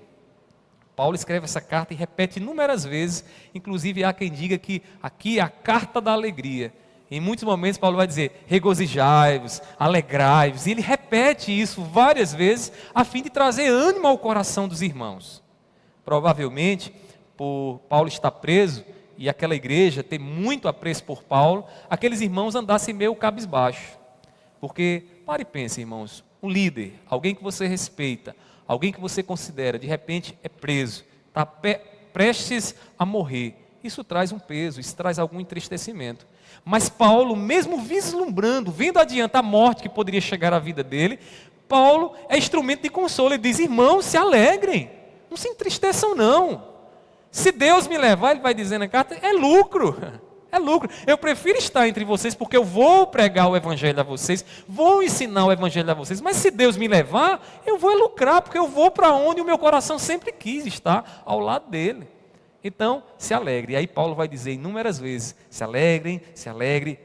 Paulo escreve essa carta e repete inúmeras vezes, inclusive há quem diga que aqui é a carta da alegria. Em muitos momentos Paulo vai dizer, regozijai-vos, alegrai-vos, e ele repete isso várias vezes, a fim de trazer ânimo ao coração dos irmãos. Provavelmente, por Paulo estar preso, e aquela igreja ter muito apreço por Paulo, aqueles irmãos andassem meio cabisbaixo. Porque, pare e pense, irmãos, um líder, alguém que você respeita, alguém que você considera, de repente é preso, está prestes a morrer. Isso traz um peso, isso traz algum entristecimento. Mas Paulo, mesmo vislumbrando, vendo adiante a morte que poderia chegar à vida dele, Paulo é instrumento de consolo. Ele diz, irmãos, se alegrem, não se entristeçam não. Se Deus me levar, ele vai dizer na carta, é lucro. É lucro. Eu prefiro estar entre vocês porque eu vou pregar o evangelho a vocês, vou ensinar o evangelho a vocês, mas se Deus me levar, eu vou lucrar, porque eu vou para onde o meu coração sempre quis estar, ao lado dele. Então, se alegre. E aí Paulo vai dizer inúmeras vezes, se alegrem,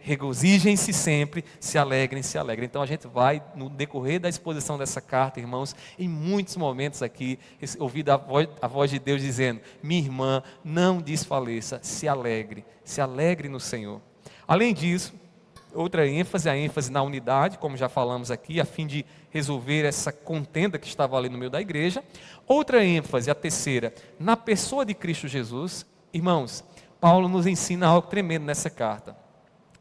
regozijem-se sempre, se alegrem, se alegrem. Então a gente vai, no decorrer da exposição dessa carta, irmãos, em muitos momentos aqui, ouvir a voz de Deus dizendo, minha irmã, não desfaleça, se alegre no Senhor. Além disso, outra ênfase, a ênfase na unidade, como já falamos aqui, a fim de resolver essa contenda que estava ali no meio da igreja. Outra ênfase, a terceira, na pessoa de Cristo Jesus. Irmãos, Paulo nos ensina algo tremendo nessa carta.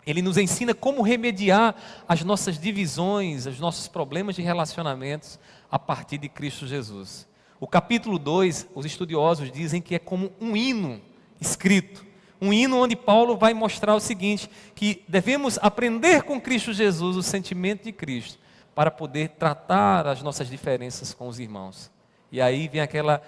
Ele nos ensina como remediar as nossas divisões, os nossos problemas de relacionamentos a partir de Cristo Jesus. O capítulo 2, os estudiosos dizem que é como um hino escrito. Um hino onde Paulo vai mostrar o seguinte, que devemos aprender com Cristo Jesus o sentimento de Cristo, para poder tratar as nossas diferenças com os irmãos. E aí vem aquela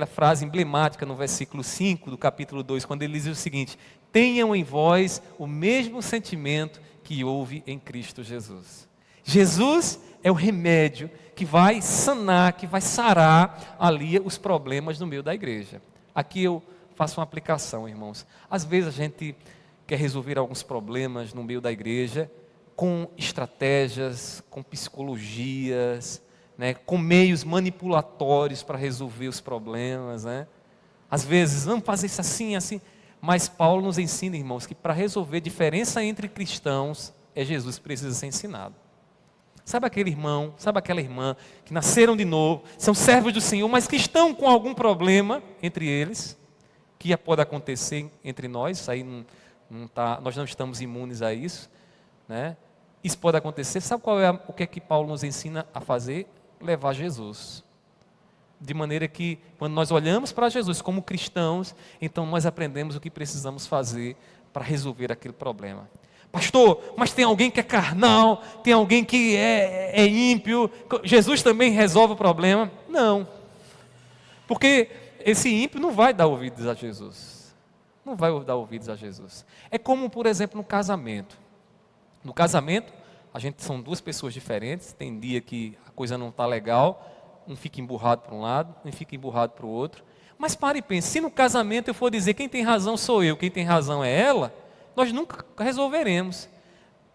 frase emblemática no versículo 5 do capítulo 2, quando ele diz o seguinte, tenham em vós o mesmo sentimento que houve em Cristo Jesus. Jesus é o remédio que vai sanar, que vai sarar ali os problemas no meio da igreja. Aqui eu faço uma aplicação, irmãos. Às vezes a gente quer resolver alguns problemas no meio da igreja com estratégias, com psicologias, né, com meios manipulatórios para resolver os problemas. Né? Às vezes, vamos fazer isso assim, assim. Mas Paulo nos ensina, irmãos, que para resolver diferença entre cristãos, é Jesus que precisa ser ensinado. Sabe aquele irmão, sabe aquela irmã que nasceram de novo, são servos do Senhor, mas que estão com algum problema entre eles, que pode acontecer entre nós, isso aí nós não estamos imunes a isso, né? Isso pode acontecer, sabe o que é que Paulo nos ensina a fazer? Levar Jesus. De maneira que, quando nós olhamos para Jesus como cristãos, então nós aprendemos o que precisamos fazer para resolver aquele problema. Pastor, mas tem alguém que é carnal, tem alguém que é ímpio, Jesus também resolve o problema? Não. Porque esse ímpio não vai dar ouvidos a Jesus. Não vai dar ouvidos a Jesus. É como, por exemplo, no casamento. No casamento, são duas pessoas diferentes, tem dia que a coisa não está legal, um fica emburrado para um lado, um fica emburrado para o outro. Mas pare e pense, se no casamento eu for dizer quem tem razão sou eu, quem tem razão é ela, nós nunca resolveremos.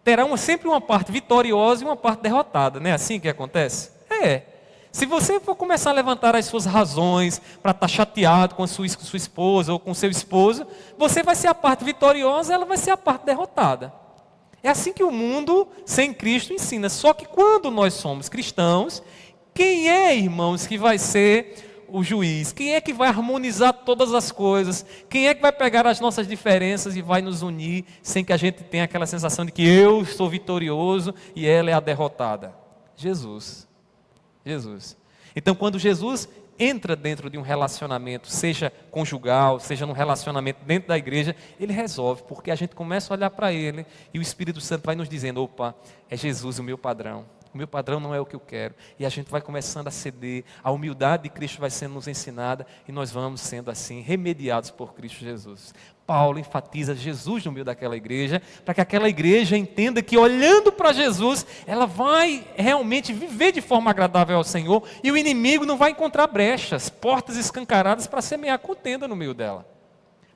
Terá sempre uma parte vitoriosa e uma parte derrotada, não é assim que acontece? É. Se você for começar a levantar as suas razões para estar chateado com a sua esposa ou com seu esposo, você vai ser a parte vitoriosa, ela vai ser a parte derrotada. É assim que o mundo sem Cristo ensina. Só que quando nós somos cristãos, quem é, irmãos, que vai ser o juiz? Quem é que vai harmonizar todas as coisas? Quem é que vai pegar as nossas diferenças e vai nos unir sem que a gente tenha aquela sensação de que eu sou vitorioso e ela é a derrotada? Jesus. Jesus. Então, quando Jesus entra dentro de um relacionamento, seja conjugal, seja num relacionamento dentro da igreja, ele resolve, porque a gente começa a olhar para ele e o Espírito Santo vai nos dizendo, opa, é Jesus o meu padrão não é o que eu quero, e a gente vai começando a ceder, a humildade de Cristo vai sendo nos ensinada, e nós vamos sendo assim, remediados por Cristo Jesus. Paulo enfatiza Jesus no meio daquela igreja, para que aquela igreja entenda que olhando para Jesus, ela vai realmente viver de forma agradável ao Senhor, e o inimigo não vai encontrar brechas, portas escancaradas para semear contenda no meio dela.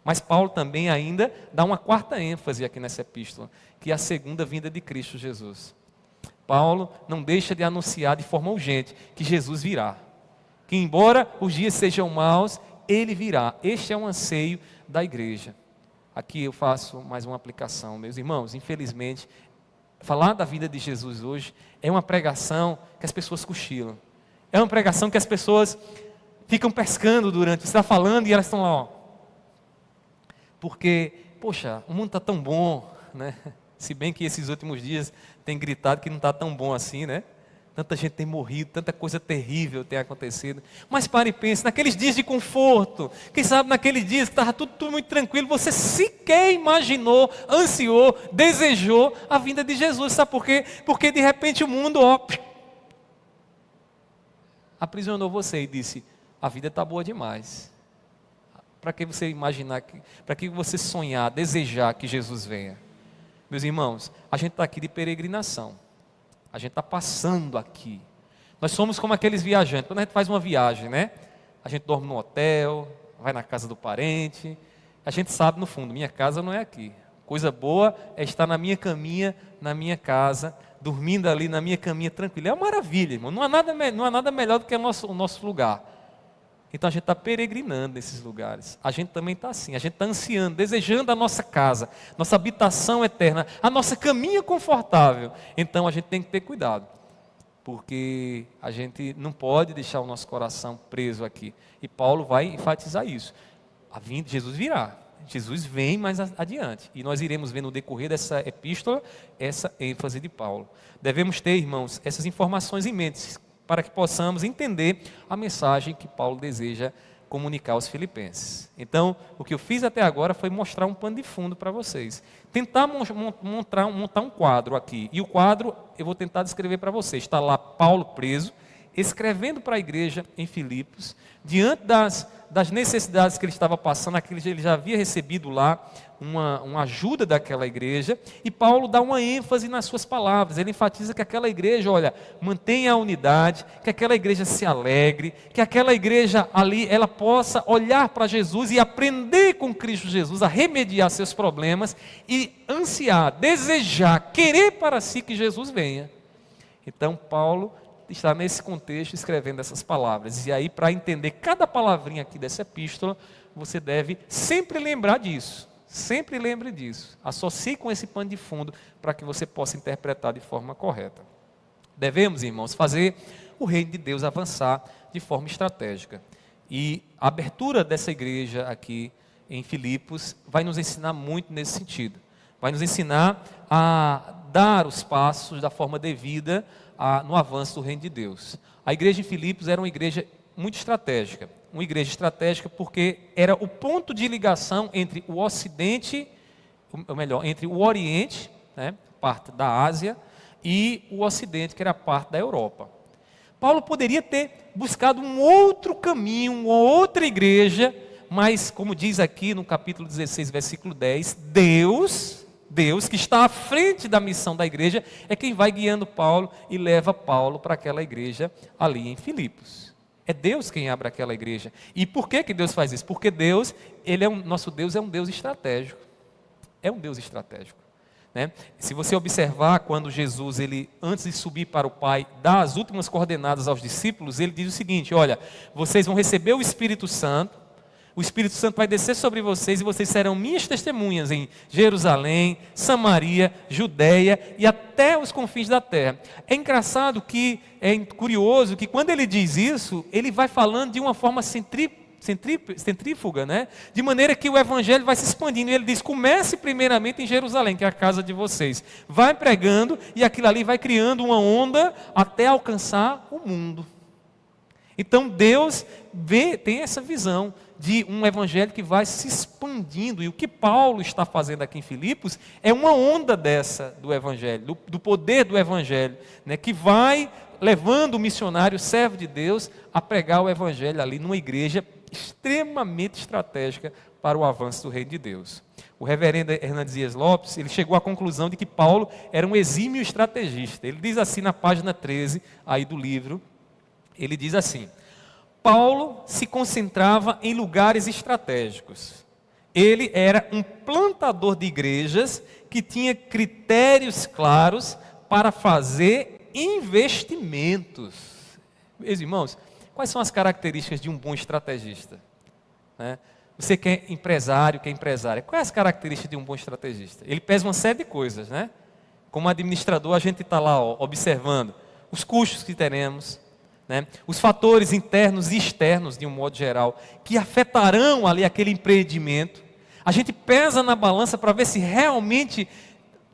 Mas Paulo também ainda dá uma quarta ênfase aqui nessa epístola, que é a segunda vinda de Cristo Jesus. Paulo não deixa de anunciar de forma urgente que Jesus virá, que embora os dias sejam maus, ele virá. Este é um anseio da igreja. aqui eu faço mais uma aplicação, meus irmãos. Infelizmente, falar da vida de Jesus hoje é uma pregação que as pessoas cochilam. É uma pregação que as pessoas ficam pescando durante, você está falando e elas estão lá, ó. Porque, poxa, o mundo está tão bom, né? Se bem que esses últimos dias tem gritado que não está tão bom assim, né? Tanta gente tem morrido, tanta coisa terrível tem acontecido. Mas pare e pense, naqueles dias de conforto, quem sabe naqueles dias que estava tudo muito tranquilo, você sequer imaginou, ansiou, desejou a vinda de Jesus. Sabe por quê? Porque de repente o mundo, ó, aprisionou você e disse, a vida está boa demais. Para que você imaginar, para que você sonhar, desejar que Jesus venha? Meus irmãos, a gente está aqui de peregrinação. A gente está passando aqui. Nós somos como aqueles viajantes. Quando a gente faz uma viagem, né? A gente dorme no hotel, vai na casa do parente. A gente sabe no fundo, minha casa não é aqui. Coisa boa é estar na minha caminha, na minha casa, dormindo ali na minha caminha tranquilo. É uma maravilha, irmão. Não há nada melhor do que o nosso lugar. Então a gente está peregrinando nesses lugares. A gente também está assim, a gente está ansiando, desejando a nossa casa, nossa habitação eterna, a nossa caminha confortável. Então a gente tem que ter cuidado, porque a gente não pode deixar o nosso coração preso aqui. E Paulo vai enfatizar isso. Jesus virá, Jesus vem mais adiante. E nós iremos ver no decorrer dessa epístola, essa ênfase de Paulo. Devemos ter, irmãos, essas informações em mente, para que possamos entender a mensagem que Paulo deseja comunicar aos filipenses. Então, o que eu fiz até agora foi mostrar um pano de fundo para vocês. Tentar montar um quadro aqui. E o quadro eu vou tentar descrever para vocês. Está lá Paulo preso, escrevendo para a igreja em Filipos, diante das necessidades que ele estava passando, ele já havia recebido lá uma ajuda daquela igreja, e Paulo dá uma ênfase nas suas palavras. Ele enfatiza que aquela igreja, olha, mantenha a unidade, que aquela igreja se alegre, que aquela igreja ali, ela possa olhar para Jesus e aprender com Cristo Jesus a remediar seus problemas e ansiar, desejar, querer para si que Jesus venha. Então Paulo está nesse contexto escrevendo essas palavras. E aí, para entender cada palavrinha aqui dessa epístola, você deve sempre lembrar disso. Sempre lembre disso. Associe com esse pano de fundo para que você possa interpretar de forma correta. Devemos, irmãos, fazer o reino de Deus avançar de forma estratégica. E a abertura dessa igreja aqui em Filipos vai nos ensinar muito nesse sentido. Vai nos ensinar a dar os passos da forma devida no avanço do reino de Deus. A igreja em Filipos era uma igreja muito estratégica. Uma igreja estratégica porque era o ponto de ligação entre o Ocidente, ou melhor, entre o Oriente, né, parte da Ásia, e o Ocidente, que era parte da Europa. Paulo poderia ter buscado um outro caminho, uma outra igreja, mas, como diz aqui no capítulo 16, versículo 10, Deus, que está à frente da missão da igreja, é quem vai guiando Paulo e leva Paulo para aquela igreja ali em Filipos. É Deus quem abre aquela igreja. E por que Deus faz isso? Porque Deus, nosso Deus é um Deus estratégico. É um Deus estratégico. Né? Se você observar, quando Jesus, antes de subir para o Pai, dá as últimas coordenadas aos discípulos, ele diz o seguinte: olha, vocês vão receber o Espírito Santo, o Espírito Santo vai descer sobre vocês e vocês serão minhas testemunhas em Jerusalém, Samaria, Judeia e até os confins da terra. É engraçado curioso que quando ele diz isso, ele vai falando de uma forma centrífuga, né? De maneira que o evangelho vai se expandindo. E ele diz: comece primeiramente em Jerusalém, que é a casa de vocês. Vai pregando e aquilo ali vai criando uma onda até alcançar o mundo. Então Deus tem essa visão de um evangelho que vai se expandindo, e o que Paulo está fazendo aqui em Filipos é uma onda dessa do evangelho, do poder do evangelho, né, que vai levando o missionário, o servo de Deus, a pregar o evangelho ali numa igreja extremamente estratégica para o avanço do reino de Deus. O reverendo Hernandes Dias Lopes, ele chegou à conclusão de que Paulo era um exímio estrategista. Ele diz assim na página 13 aí do livro, ele diz assim: Paulo se concentrava em lugares estratégicos. Ele era um plantador de igrejas que tinha critérios claros para fazer investimentos. Meus irmãos, quais são as características de um bom estrategista? Né? Você que é empresário, que é empresária, qual é as características de um bom estrategista? Ele pesa uma série de coisas, né? Como administrador, a gente está lá observando os custos que teremos, né? Os fatores internos e externos, de um modo geral, que afetarão ali aquele empreendimento. A gente pesa na balança para ver se realmente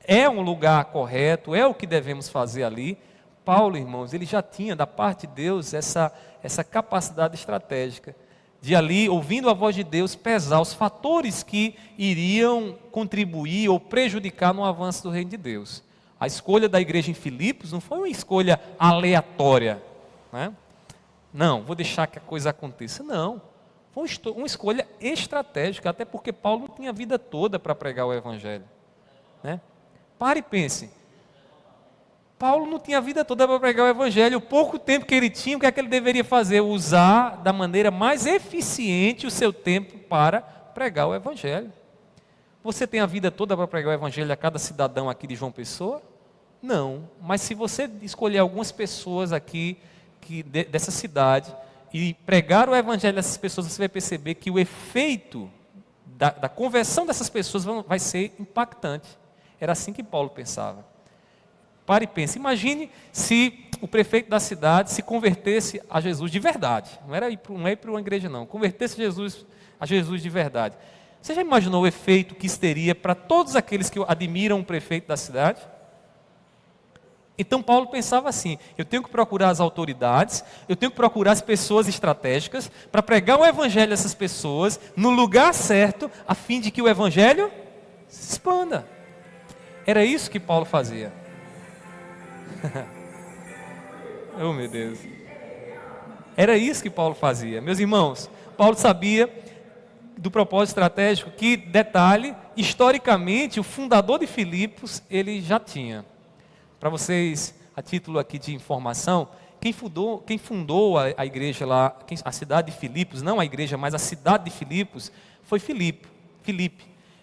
é um lugar correto, é o que devemos fazer ali. Paulo, irmãos, ele já tinha da parte de Deus essa capacidade estratégica de ali, ouvindo a voz de Deus, pesar os fatores que iriam contribuir ou prejudicar no avanço do reino de Deus. A escolha da igreja em Filipos não foi uma escolha aleatória, né? Não, vou deixar que a coisa aconteça. Não, foi uma escolha estratégica, até porque Paulo não tinha a vida toda para pregar o evangelho, né? Pare e pense. Paulo não tinha a vida toda para pregar o evangelho. O pouco tempo que ele tinha, o que é que ele deveria fazer? Usar da maneira mais eficiente o seu tempo para pregar o evangelho. Você tem a vida toda para pregar o evangelho a cada cidadão aqui de João Pessoa? Não, mas se você escolher algumas pessoas aqui dessa cidade e pregar o evangelho dessas pessoas, você vai perceber que o efeito da conversão dessas pessoas vai ser impactante. Era assim que Paulo pensava. Pare e pense, imagine se o prefeito da cidade se convertesse a Jesus de verdade. Não é ir para uma igreja não, convertesse a Jesus de verdade. Você já imaginou o efeito que isso teria para todos aqueles que admiram o prefeito da cidade? Então Paulo pensava assim, eu tenho que procurar as autoridades, eu tenho que procurar as pessoas estratégicas para pregar o evangelho a essas pessoas no lugar certo, a fim de que o evangelho se expanda. Era isso que Paulo fazia. Oh, meu Deus. Era isso que Paulo fazia. Meus irmãos, Paulo sabia do propósito estratégico que, detalhe, historicamente, o fundador de Filipos, ele já tinha. Para vocês, a título aqui de informação, quem fundou a igreja lá, a cidade de Filipos, não a igreja, mas a cidade de Filipos, foi Filipe.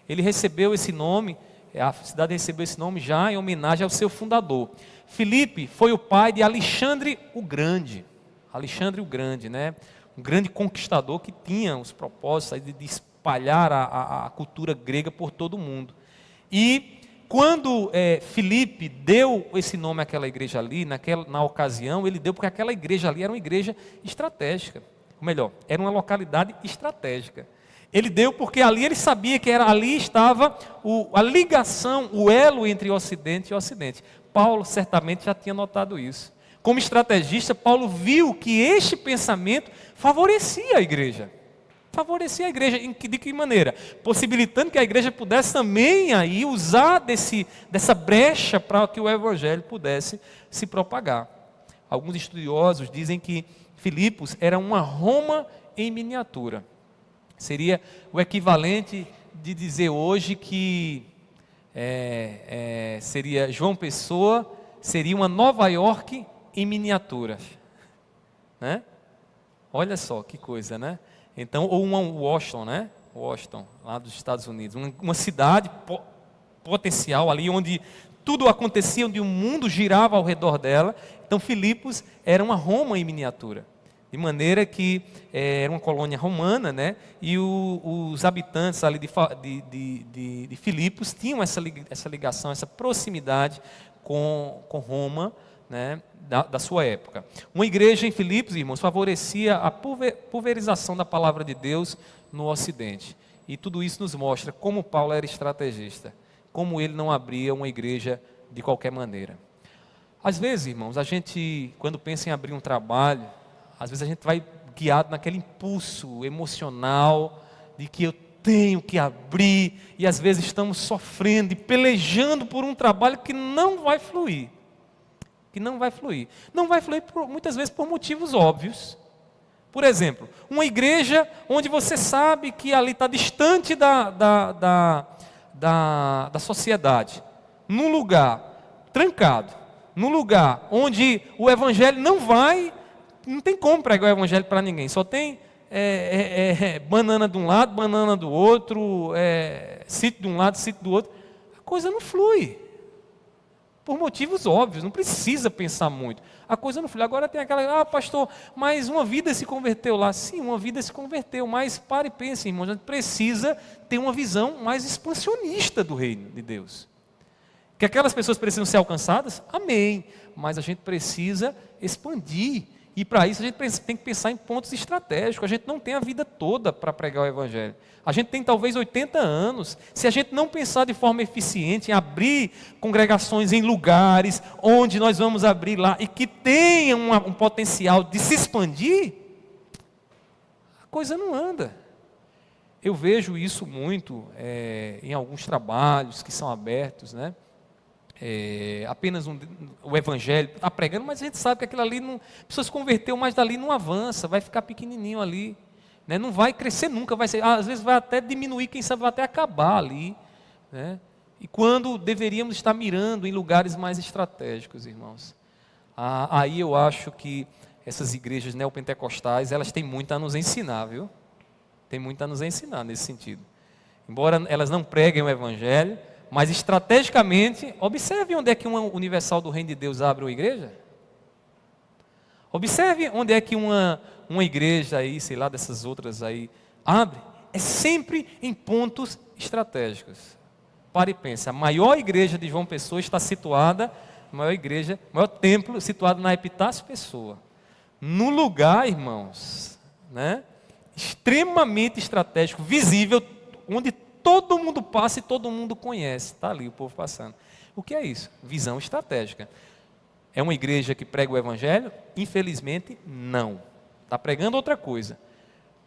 Ele recebeu esse nome, a cidade recebeu esse nome já em homenagem ao seu fundador. Filipe foi o pai de Alexandre o Grande. Alexandre o Grande, né? Um grande conquistador que tinha os propósitos de espalhar a cultura grega por todo o mundo. E quando Filipe deu esse nome àquela igreja ali, na ocasião, ele deu porque aquela igreja ali era uma igreja estratégica. Ou melhor, era uma localidade estratégica. Ele deu porque ali ele sabia que ali estava a ligação, o elo entre o Ocidente e o Ocidente. Paulo certamente já tinha notado isso. Como estrategista, Paulo viu que este pensamento favorecia a igreja. Favorecia a igreja, de que maneira? Possibilitando que a igreja pudesse também aí usar dessa brecha para que o evangelho pudesse se propagar. Alguns estudiosos dizem que Filipos era uma Roma em miniatura. Seria o equivalente de dizer hoje que seria João Pessoa, seria uma Nova York em miniatura, né? Olha só que coisa, né? Então, ou uma Washington, né? Washington, lá dos Estados Unidos, uma cidade potencial ali onde tudo acontecia, onde o mundo girava ao redor dela. Então, Filipos era uma Roma em miniatura. De maneira que era uma colônia romana, né? E os habitantes ali de Filipos tinham essa ligação, essa proximidade com Roma, né? Da sua época. Uma igreja em Filipos, irmãos, favorecia a pulverização da palavra de Deus no Ocidente. E tudo isso nos mostra como Paulo era estrategista, como ele não abria uma igreja de qualquer maneira. Às vezes, irmãos, a gente, quando pensa em abrir um trabalho, às vezes a gente vai guiado naquele impulso emocional de que eu tenho que abrir, e às vezes estamos sofrendo e pelejando por um trabalho que não vai fluir. Não vai fluir muitas vezes por motivos óbvios. Por exemplo, uma igreja onde você sabe que ali está distante da sociedade, num lugar trancado, num lugar onde o evangelho não tem como pregar o evangelho para ninguém, só tem banana de um lado, banana do outro, sítio de um lado, sítio do outro, a coisa não flui. Por motivos óbvios, não precisa pensar muito. A coisa não flui. Agora tem aquela, pastor, mas uma vida se converteu lá. Sim, uma vida se converteu, mas pare e pense, irmãos, a gente precisa ter uma visão mais expansionista do reino de Deus. Que aquelas pessoas precisam ser alcançadas? Amém. Mas a gente precisa expandir. E para isso a gente tem que pensar em pontos estratégicos. A gente não tem a vida toda para pregar o Evangelho. A gente tem talvez 80 anos. Se a gente não pensar de forma eficiente em abrir congregações em lugares onde nós vamos abrir lá e que tenham um potencial de se expandir, a coisa não anda. Eu vejo isso muito em alguns trabalhos que são abertos, né? Apenas o Evangelho está pregando, mas a gente sabe que aquilo ali não, a pessoa se converteu, mas dali não avança, vai ficar pequenininho ali, né? Não vai crescer nunca, vai ser, às vezes vai até diminuir, quem sabe vai até acabar ali, né? E quando deveríamos estar mirando em lugares mais estratégicos, irmãos, aí eu acho que essas igrejas neopentecostais, elas têm muito a nos ensinar, viu? Tem muito a nos ensinar nesse sentido. Embora elas não preguem o Evangelho, mas estrategicamente, observe onde é que uma Universal do Reino de Deus abre uma igreja. Observe onde é que uma igreja aí, sei lá, dessas outras aí, abre. É sempre em pontos estratégicos. Pare e pense, a maior igreja de João Pessoa está situada, maior templo situado na Epitácio Pessoa. No lugar, irmãos, né, extremamente estratégico, visível, onde todo mundo passa e todo mundo conhece. Está ali o povo passando. O que é isso? Visão estratégica. É uma igreja que prega o Evangelho? Infelizmente, não. Está pregando outra coisa.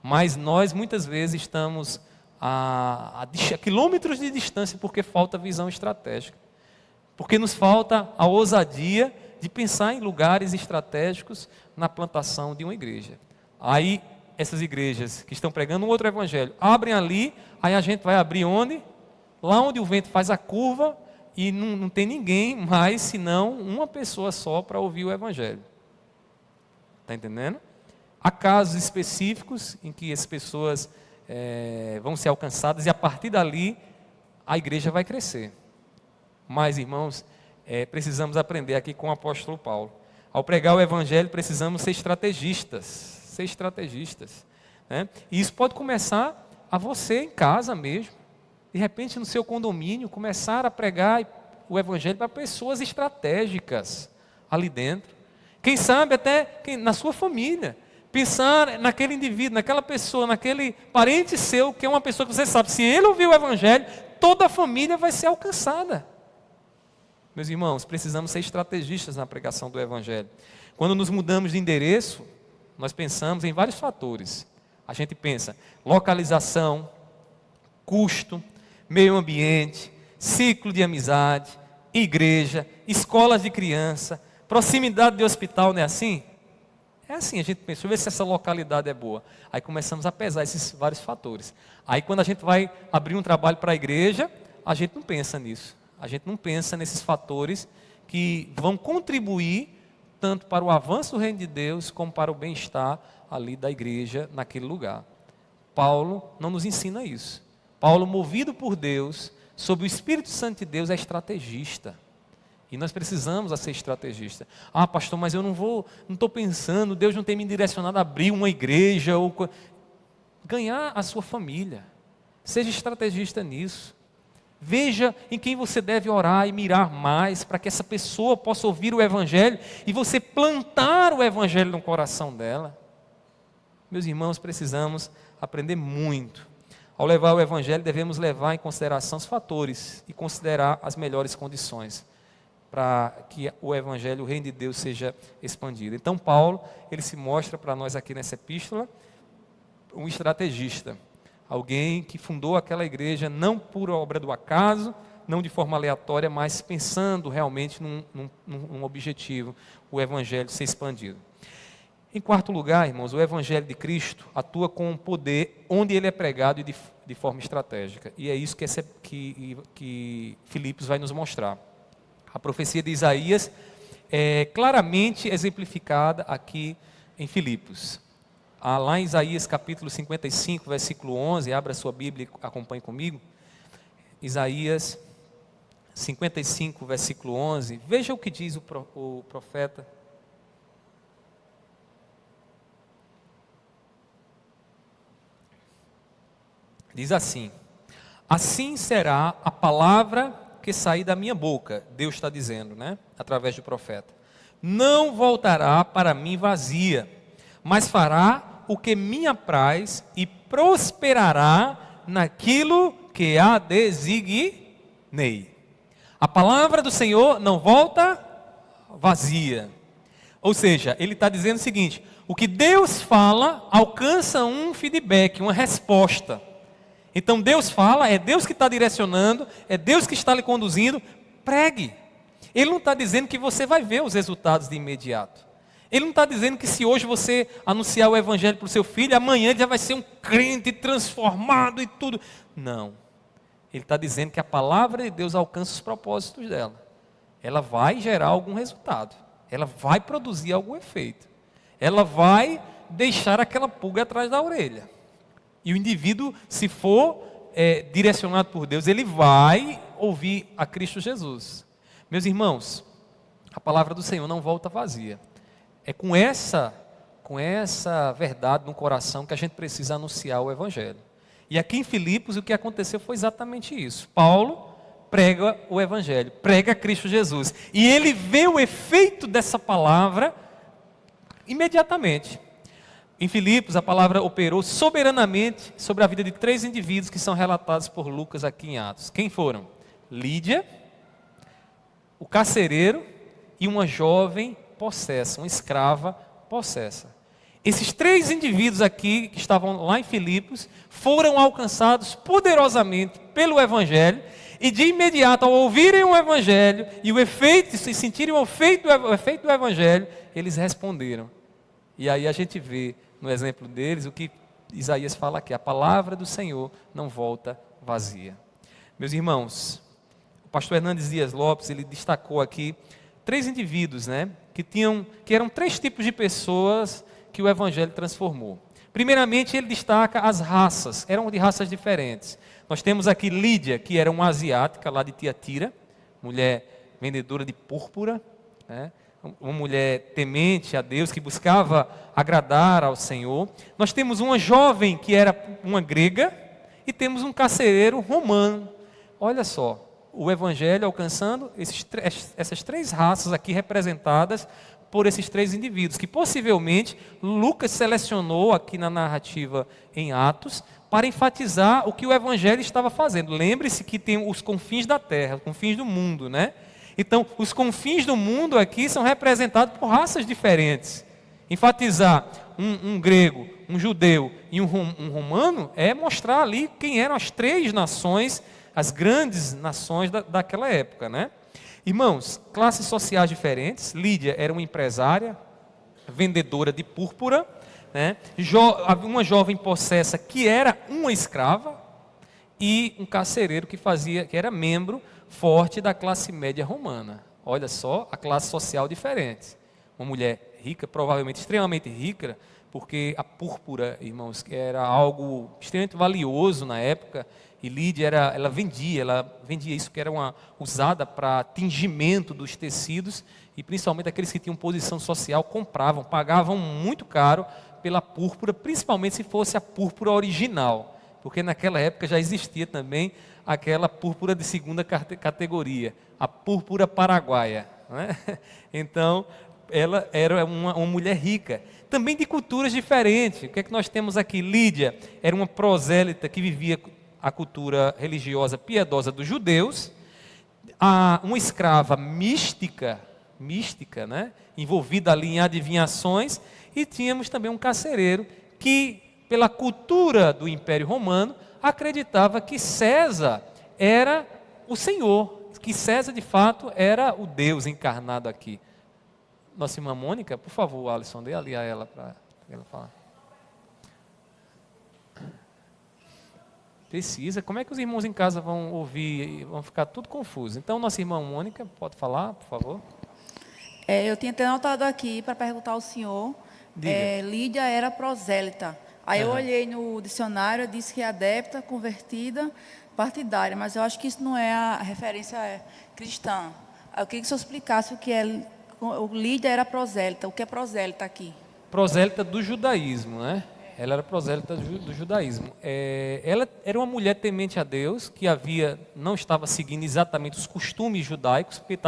Mas nós, muitas vezes, estamos a quilômetros de distância porque falta visão estratégica. Porque nos falta a ousadia de pensar em lugares estratégicos na plantação de uma igreja. Aí, essas igrejas que estão pregando um outro evangelho, abrem ali, aí a gente vai abrir onde? Lá onde o vento faz a curva e não tem ninguém mais, senão uma pessoa só para ouvir o evangelho. Está entendendo? Há casos específicos em que as pessoas vão ser alcançadas e a partir dali a igreja vai crescer. Mas, irmãos, precisamos aprender aqui com o apóstolo Paulo. Ao pregar o evangelho, precisamos ser estrategistas. Né? E isso pode começar a você em casa mesmo. De repente, no seu condomínio, começar a pregar o evangelho para pessoas estratégicas ali dentro. Quem sabe até na sua família. Pensar naquele indivíduo, naquela pessoa, naquele parente seu, que é uma pessoa que você sabe, se ele ouvir o evangelho, toda a família vai ser alcançada. Meus irmãos, precisamos ser estrategistas na pregação do evangelho. Quando nos mudamos de endereço, nós pensamos em vários fatores. A gente pensa localização, custo, meio ambiente, ciclo de amizade, igreja, escolas de criança, proximidade de hospital, não é assim? É assim, a gente pensa, deixa eu ver se essa localidade é boa. Aí começamos a pesar esses vários fatores. Aí quando a gente vai abrir um trabalho para a igreja, a gente não pensa nisso. A gente não pensa nesses fatores que vão contribuir tanto para o avanço do reino de Deus, como para o bem-estar ali da igreja naquele lugar. Paulo não nos ensina isso. Paulo, movido por Deus, sob o Espírito Santo de Deus, é estrategista. E nós precisamos ser estrategistas. Pastor, mas eu não estou pensando, Deus não tem me direcionado a abrir uma igreja, ou ganhar a sua família. Seja estrategista nisso. Veja em quem você deve orar e mirar mais, para que essa pessoa possa ouvir o Evangelho e você plantar o Evangelho no coração dela. Meus irmãos, precisamos aprender muito. Ao levar o Evangelho, devemos levar em consideração os fatores e considerar as melhores condições para que o Evangelho, o reino de Deus, seja expandido. Então, Paulo, ele se mostra para nós aqui nessa epístola um estrategista. Alguém que fundou aquela igreja não por obra do acaso, não de forma aleatória, mas pensando realmente num objetivo, o Evangelho ser expandido. Em quarto lugar, irmãos, o Evangelho de Cristo atua com poder onde ele é pregado e de forma estratégica. E é isso que Filipos vai nos mostrar. A profecia de Isaías é claramente exemplificada aqui em Filipos. Lá em Isaías capítulo 55, versículo 11, abra sua Bíblia e acompanhe comigo. Isaías 55, versículo 11. Veja o que diz o profeta. Diz assim: assim será a palavra que sair da minha boca, Deus está dizendo, né? Através do profeta. Não voltará para mim vazia, mas fará o que me apraz e prosperará naquilo que a designei. A palavra do Senhor não volta vazia. Ou seja, ele está dizendo o seguinte: o que Deus fala alcança um feedback, uma resposta. Então Deus fala, é Deus que está direcionando, é Deus que está lhe conduzindo. Pregue. Ele não está dizendo que você vai ver os resultados de imediato. Ele não está dizendo que se hoje você anunciar o evangelho para o seu filho, amanhã ele já vai ser um crente transformado e tudo. Não. Ele está dizendo que a palavra de Deus alcança os propósitos dela. Ela vai gerar algum resultado. Ela vai produzir algum efeito. Ela vai deixar aquela pulga atrás da orelha. E o indivíduo, se for direcionado por Deus, ele vai ouvir a Cristo Jesus. Meus irmãos, a palavra do Senhor não volta vazia. É com essa verdade no coração que a gente precisa anunciar o Evangelho. E aqui em Filipos o que aconteceu foi exatamente isso. Paulo prega o Evangelho, prega Cristo Jesus. E ele vê o efeito dessa palavra imediatamente. Em Filipos, a palavra operou soberanamente sobre a vida de 3 indivíduos que são relatados por Lucas aqui em Atos. Quem foram? Lídia, o carcereiro e uma jovem possessa, uma escrava possessa. Esses 3 indivíduos aqui, que estavam lá em Filipos, foram alcançados poderosamente pelo Evangelho, e de imediato, ao ouvirem o Evangelho, e sentirem o efeito do Evangelho, eles responderam. E aí a gente vê, no exemplo deles, o que Isaías fala aqui: a palavra do Senhor não volta vazia. Meus irmãos, o pastor Hernandes Dias Lopes, ele destacou aqui 3 indivíduos, né, que eram 3 tipos de pessoas que o Evangelho transformou. Primeiramente, ele destaca as raças, eram de raças diferentes. Nós temos aqui Lídia, que era uma asiática lá de Tiatira, mulher vendedora de púrpura, né? Uma mulher temente a Deus, que buscava agradar ao Senhor. Nós temos uma jovem que era uma grega, e temos um carcereiro romano. Olha só, o Evangelho alcançando essas 3 raças aqui representadas por esses 3 indivíduos, que possivelmente Lucas selecionou aqui na narrativa em Atos, para enfatizar o que o Evangelho estava fazendo. Lembre-se que tem os confins da terra, os confins do mundo, né? Então, os confins do mundo aqui são representados por raças diferentes. Enfatizar um grego, um judeu e um romano é mostrar ali quem eram as 3 nações, as grandes nações daquela época, né? Irmãos, classes sociais diferentes. Lídia era uma empresária, vendedora de púrpura, né? Uma jovem possessa que era uma escrava, e um carcereiro que era membro forte da classe média romana. Olha só, a classe social diferente. Uma mulher rica, provavelmente extremamente rica, porque a púrpura, irmãos, era algo extremamente valioso na época, e Lídia ela vendia isso, que era usada para tingimento dos tecidos, e principalmente aqueles que tinham posição social compravam, pagavam muito caro pela púrpura, principalmente se fosse a púrpura original, porque naquela época já existia também aquela púrpura de segunda categoria, a púrpura paraguaia, né? Então, ela era uma mulher rica, também de culturas diferentes. O que é que nós temos aqui? Lídia era uma prosélita que vivia a cultura religiosa piedosa dos judeus, uma escrava mística, né? Envolvida ali em adivinhações, e tínhamos também um carcereiro que, pela cultura do Império Romano, acreditava que César era o Senhor, que César de fato era o Deus encarnado aqui. Nossa irmã Mônica, por favor, Alisson, dê ali a ela para ela falar. Precisa. Como é que os irmãos em casa vão ouvir e vão ficar tudo confusos? Então, nossa irmã Mônica, pode falar, por favor? Eu tinha até anotado aqui para perguntar ao senhor. Lídia era prosélita. Aí eu olhei no dicionário, disse que é adepta, convertida, partidária, mas eu acho que isso não é a referência cristã. Eu queria que o senhor explicasse o que é, o líder era prosélita, o que é prosélita aqui? Prosélita do judaísmo, né? Ela era prosélita do judaísmo. Ela era uma mulher temente a Deus, que não estava seguindo exatamente os costumes judaicos, porque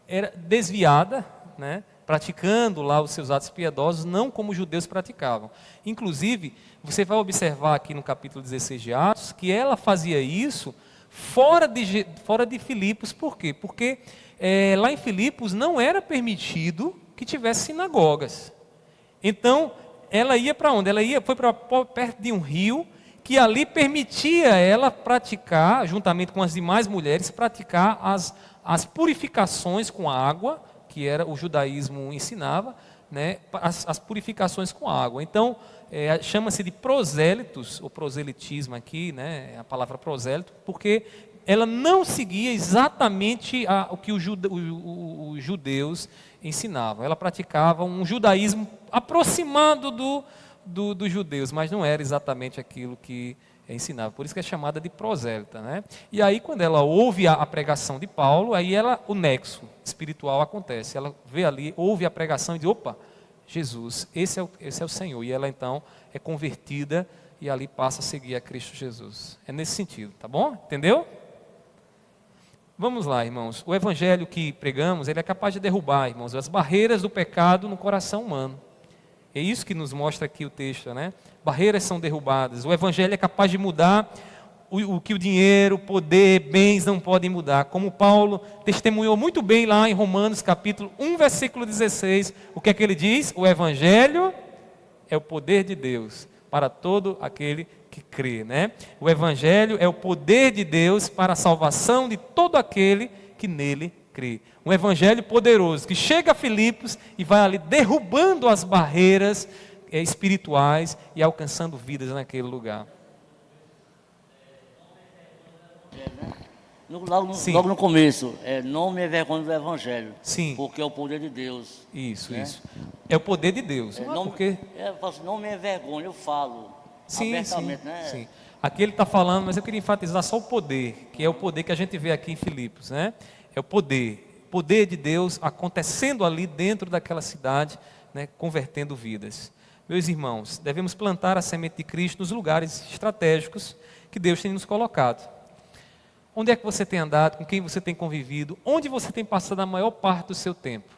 era desviada, né? Praticando lá os seus atos piedosos, não como os judeus praticavam. Inclusive, você vai observar aqui no capítulo 16 de Atos, que ela fazia isso fora de Filipos. Por quê? Porque lá em Filipos não era permitido que tivesse sinagogas. Então, ela ia para onde? Foi para perto de um rio, que ali permitia ela praticar, juntamente com as demais mulheres, praticar as purificações com água, que era o judaísmo ensinava, né, as purificações com água. Então, chama-se de prosélitos, ou proselitismo aqui, né, a palavra prosélito, porque ela não seguia exatamente o que os judeus ensinavam. Ela praticava um judaísmo aproximado dos judeus, mas não era exatamente aquilo que ensinava. Por isso que é chamada de prosélita, né? E aí, quando ela ouve a pregação de Paulo, aí o nexo espiritual acontece. Ela vê ali, ouve a pregação e diz: opa, Jesus, esse é o Senhor. E ela então é convertida e ali passa a seguir a Cristo Jesus. É nesse sentido, tá bom? Entendeu? Vamos lá, irmãos. O evangelho que pregamos, ele é capaz de derrubar, irmãos, as barreiras do pecado no coração humano. É isso que nos mostra aqui o texto, né? Barreiras são derrubadas. O evangelho é capaz de mudar o que o dinheiro, poder, bens não podem mudar. Como Paulo testemunhou muito bem lá em Romanos capítulo 1, versículo 16. O que é que ele diz? O evangelho é o poder de Deus para todo aquele que crê, né? O evangelho é o poder de Deus para a salvação de todo aquele que nele crê. Um evangelho poderoso que chega a Filipos e vai ali derrubando as barreiras espirituais e alcançando vidas naquele lugar. Logo no começo, não me envergonhe do evangelho. Sim. Porque é o poder de Deus. Isso, né? isso. É o poder de Deus. Eu falo assim, não me envergonhe, eu falo. Sim, abertamente, sim, né? sim. Aqui ele está falando, mas eu queria enfatizar só o poder, que é o poder que a gente vê aqui em Filipos, né? É o poder de Deus acontecendo ali dentro daquela cidade, né? Convertendo vidas. Meus irmãos, devemos plantar a semente de Cristo nos lugares estratégicos que Deus tem nos colocado. Onde é que você tem andado, com quem você tem convivido, onde você tem passado a maior parte do seu tempo?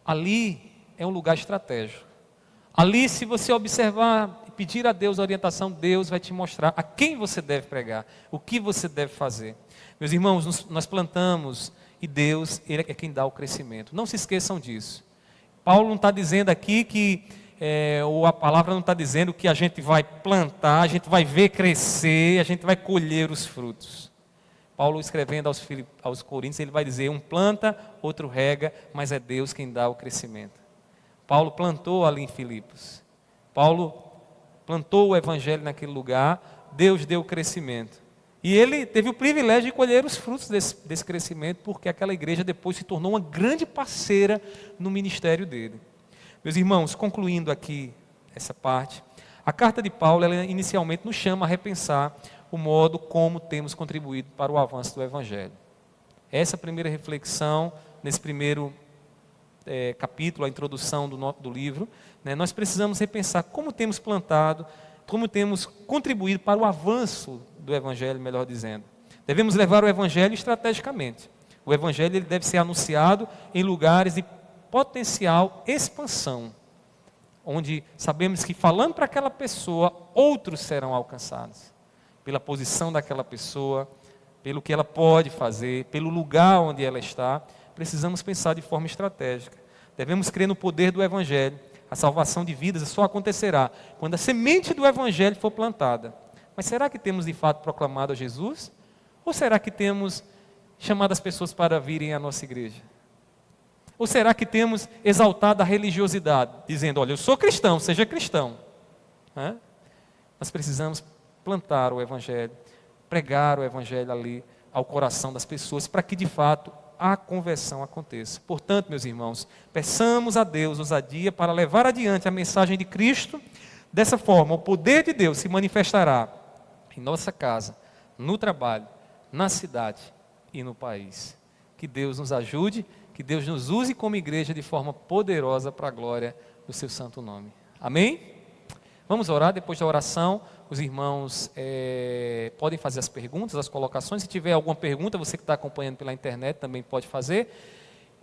Ali é um lugar estratégico. Ali, se você observar e pedir a Deus a orientação, Deus vai te mostrar a quem você deve pregar, o que você deve fazer. Meus irmãos, nós plantamos e Deus, Ele é quem dá o crescimento. Não se esqueçam disso. Paulo não está dizendo aqui que, ou a palavra não está dizendo que a gente vai plantar, a gente vai ver crescer, a gente vai colher os frutos. Paulo escrevendo aos Coríntios, ele vai dizer, um planta, outro rega, mas é Deus quem dá o crescimento. Paulo plantou ali em Filipos. Paulo plantou o evangelho naquele lugar, Deus deu o crescimento. E ele teve o privilégio de colher os frutos desse crescimento, porque aquela igreja depois se tornou uma grande parceira no ministério dele. Meus irmãos, concluindo aqui essa parte, a carta de Paulo, ela inicialmente nos chama a repensar o modo como temos contribuído para o avanço do evangelho. Essa primeira reflexão, nesse primeiro capítulo, a introdução do livro, né, nós precisamos repensar como temos plantado, como temos contribuído para o avanço do evangelho, melhor dizendo. Devemos levar o evangelho estrategicamente. O evangelho ele deve ser anunciado em lugares de potencial expansão, onde sabemos que falando para aquela pessoa, outros serão alcançados, pela posição daquela pessoa, pelo que ela pode fazer, pelo lugar onde ela está. Precisamos pensar de forma estratégica. Devemos crer no poder do evangelho. A salvação de vidas só acontecerá quando a semente do evangelho for plantada. Mas será que temos de fato proclamado a Jesus? Ou será que temos chamado as pessoas para virem à nossa igreja? Ou será que temos exaltado a religiosidade, dizendo, olha, eu sou cristão, seja cristão? Nós precisamos plantar o evangelho, pregar o evangelho ali ao coração das pessoas, para que de fato a conversão aconteça. Portanto, meus irmãos, peçamos a Deus ousadia para levar adiante a mensagem de Cristo, Dessa forma, o poder de Deus se manifestará em nossa casa, no trabalho, na cidade e no país. Que Deus nos ajude, que Deus nos use como igreja de forma poderosa para a glória do seu santo nome. Amém? Vamos orar. Depois da oração, os irmãos podem fazer as perguntas, as colocações. Se tiver alguma pergunta, você que está acompanhando pela internet também pode fazer.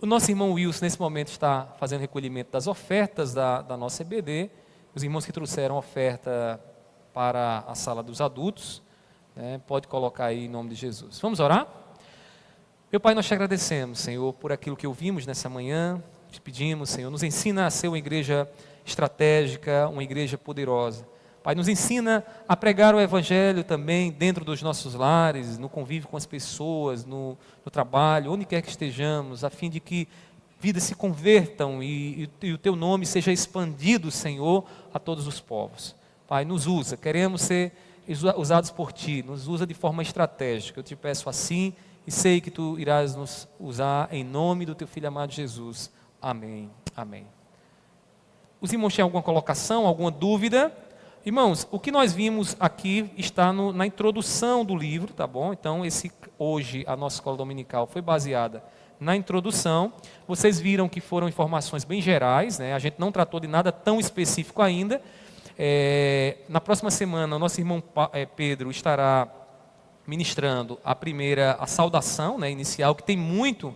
O nosso irmão Wilson, nesse momento, está fazendo recolhimento das ofertas da nossa EBD. Os irmãos que trouxeram oferta para a sala dos adultos, né, pode colocar aí em nome de Jesus. Vamos orar? Meu Pai, nós te agradecemos, Senhor, por aquilo que ouvimos nessa manhã. Te pedimos, Senhor, nos ensina a ser uma igreja estratégica, uma igreja poderosa. Pai, nos ensina a pregar o Evangelho também dentro dos nossos lares, no convívio com as pessoas, no trabalho, onde quer que estejamos, a fim de que vidas se convertam e o Teu nome seja expandido, Senhor, a todos os povos. Pai, nos usa, queremos ser usados por Ti, nos usa de forma estratégica. Eu te peço assim e sei que Tu irás nos usar em nome do Teu Filho amado Jesus. Amém. Amém. Os irmãos têm alguma colocação, alguma dúvida? Irmãos, o que nós vimos aqui está na introdução do livro, tá bom? Então, hoje a nossa escola dominical foi baseada na introdução. Vocês viram que foram informações bem gerais, né? A gente não tratou de nada tão específico ainda. Na próxima semana, o nosso irmão Pedro estará ministrando a saudação, né, inicial, que tem muito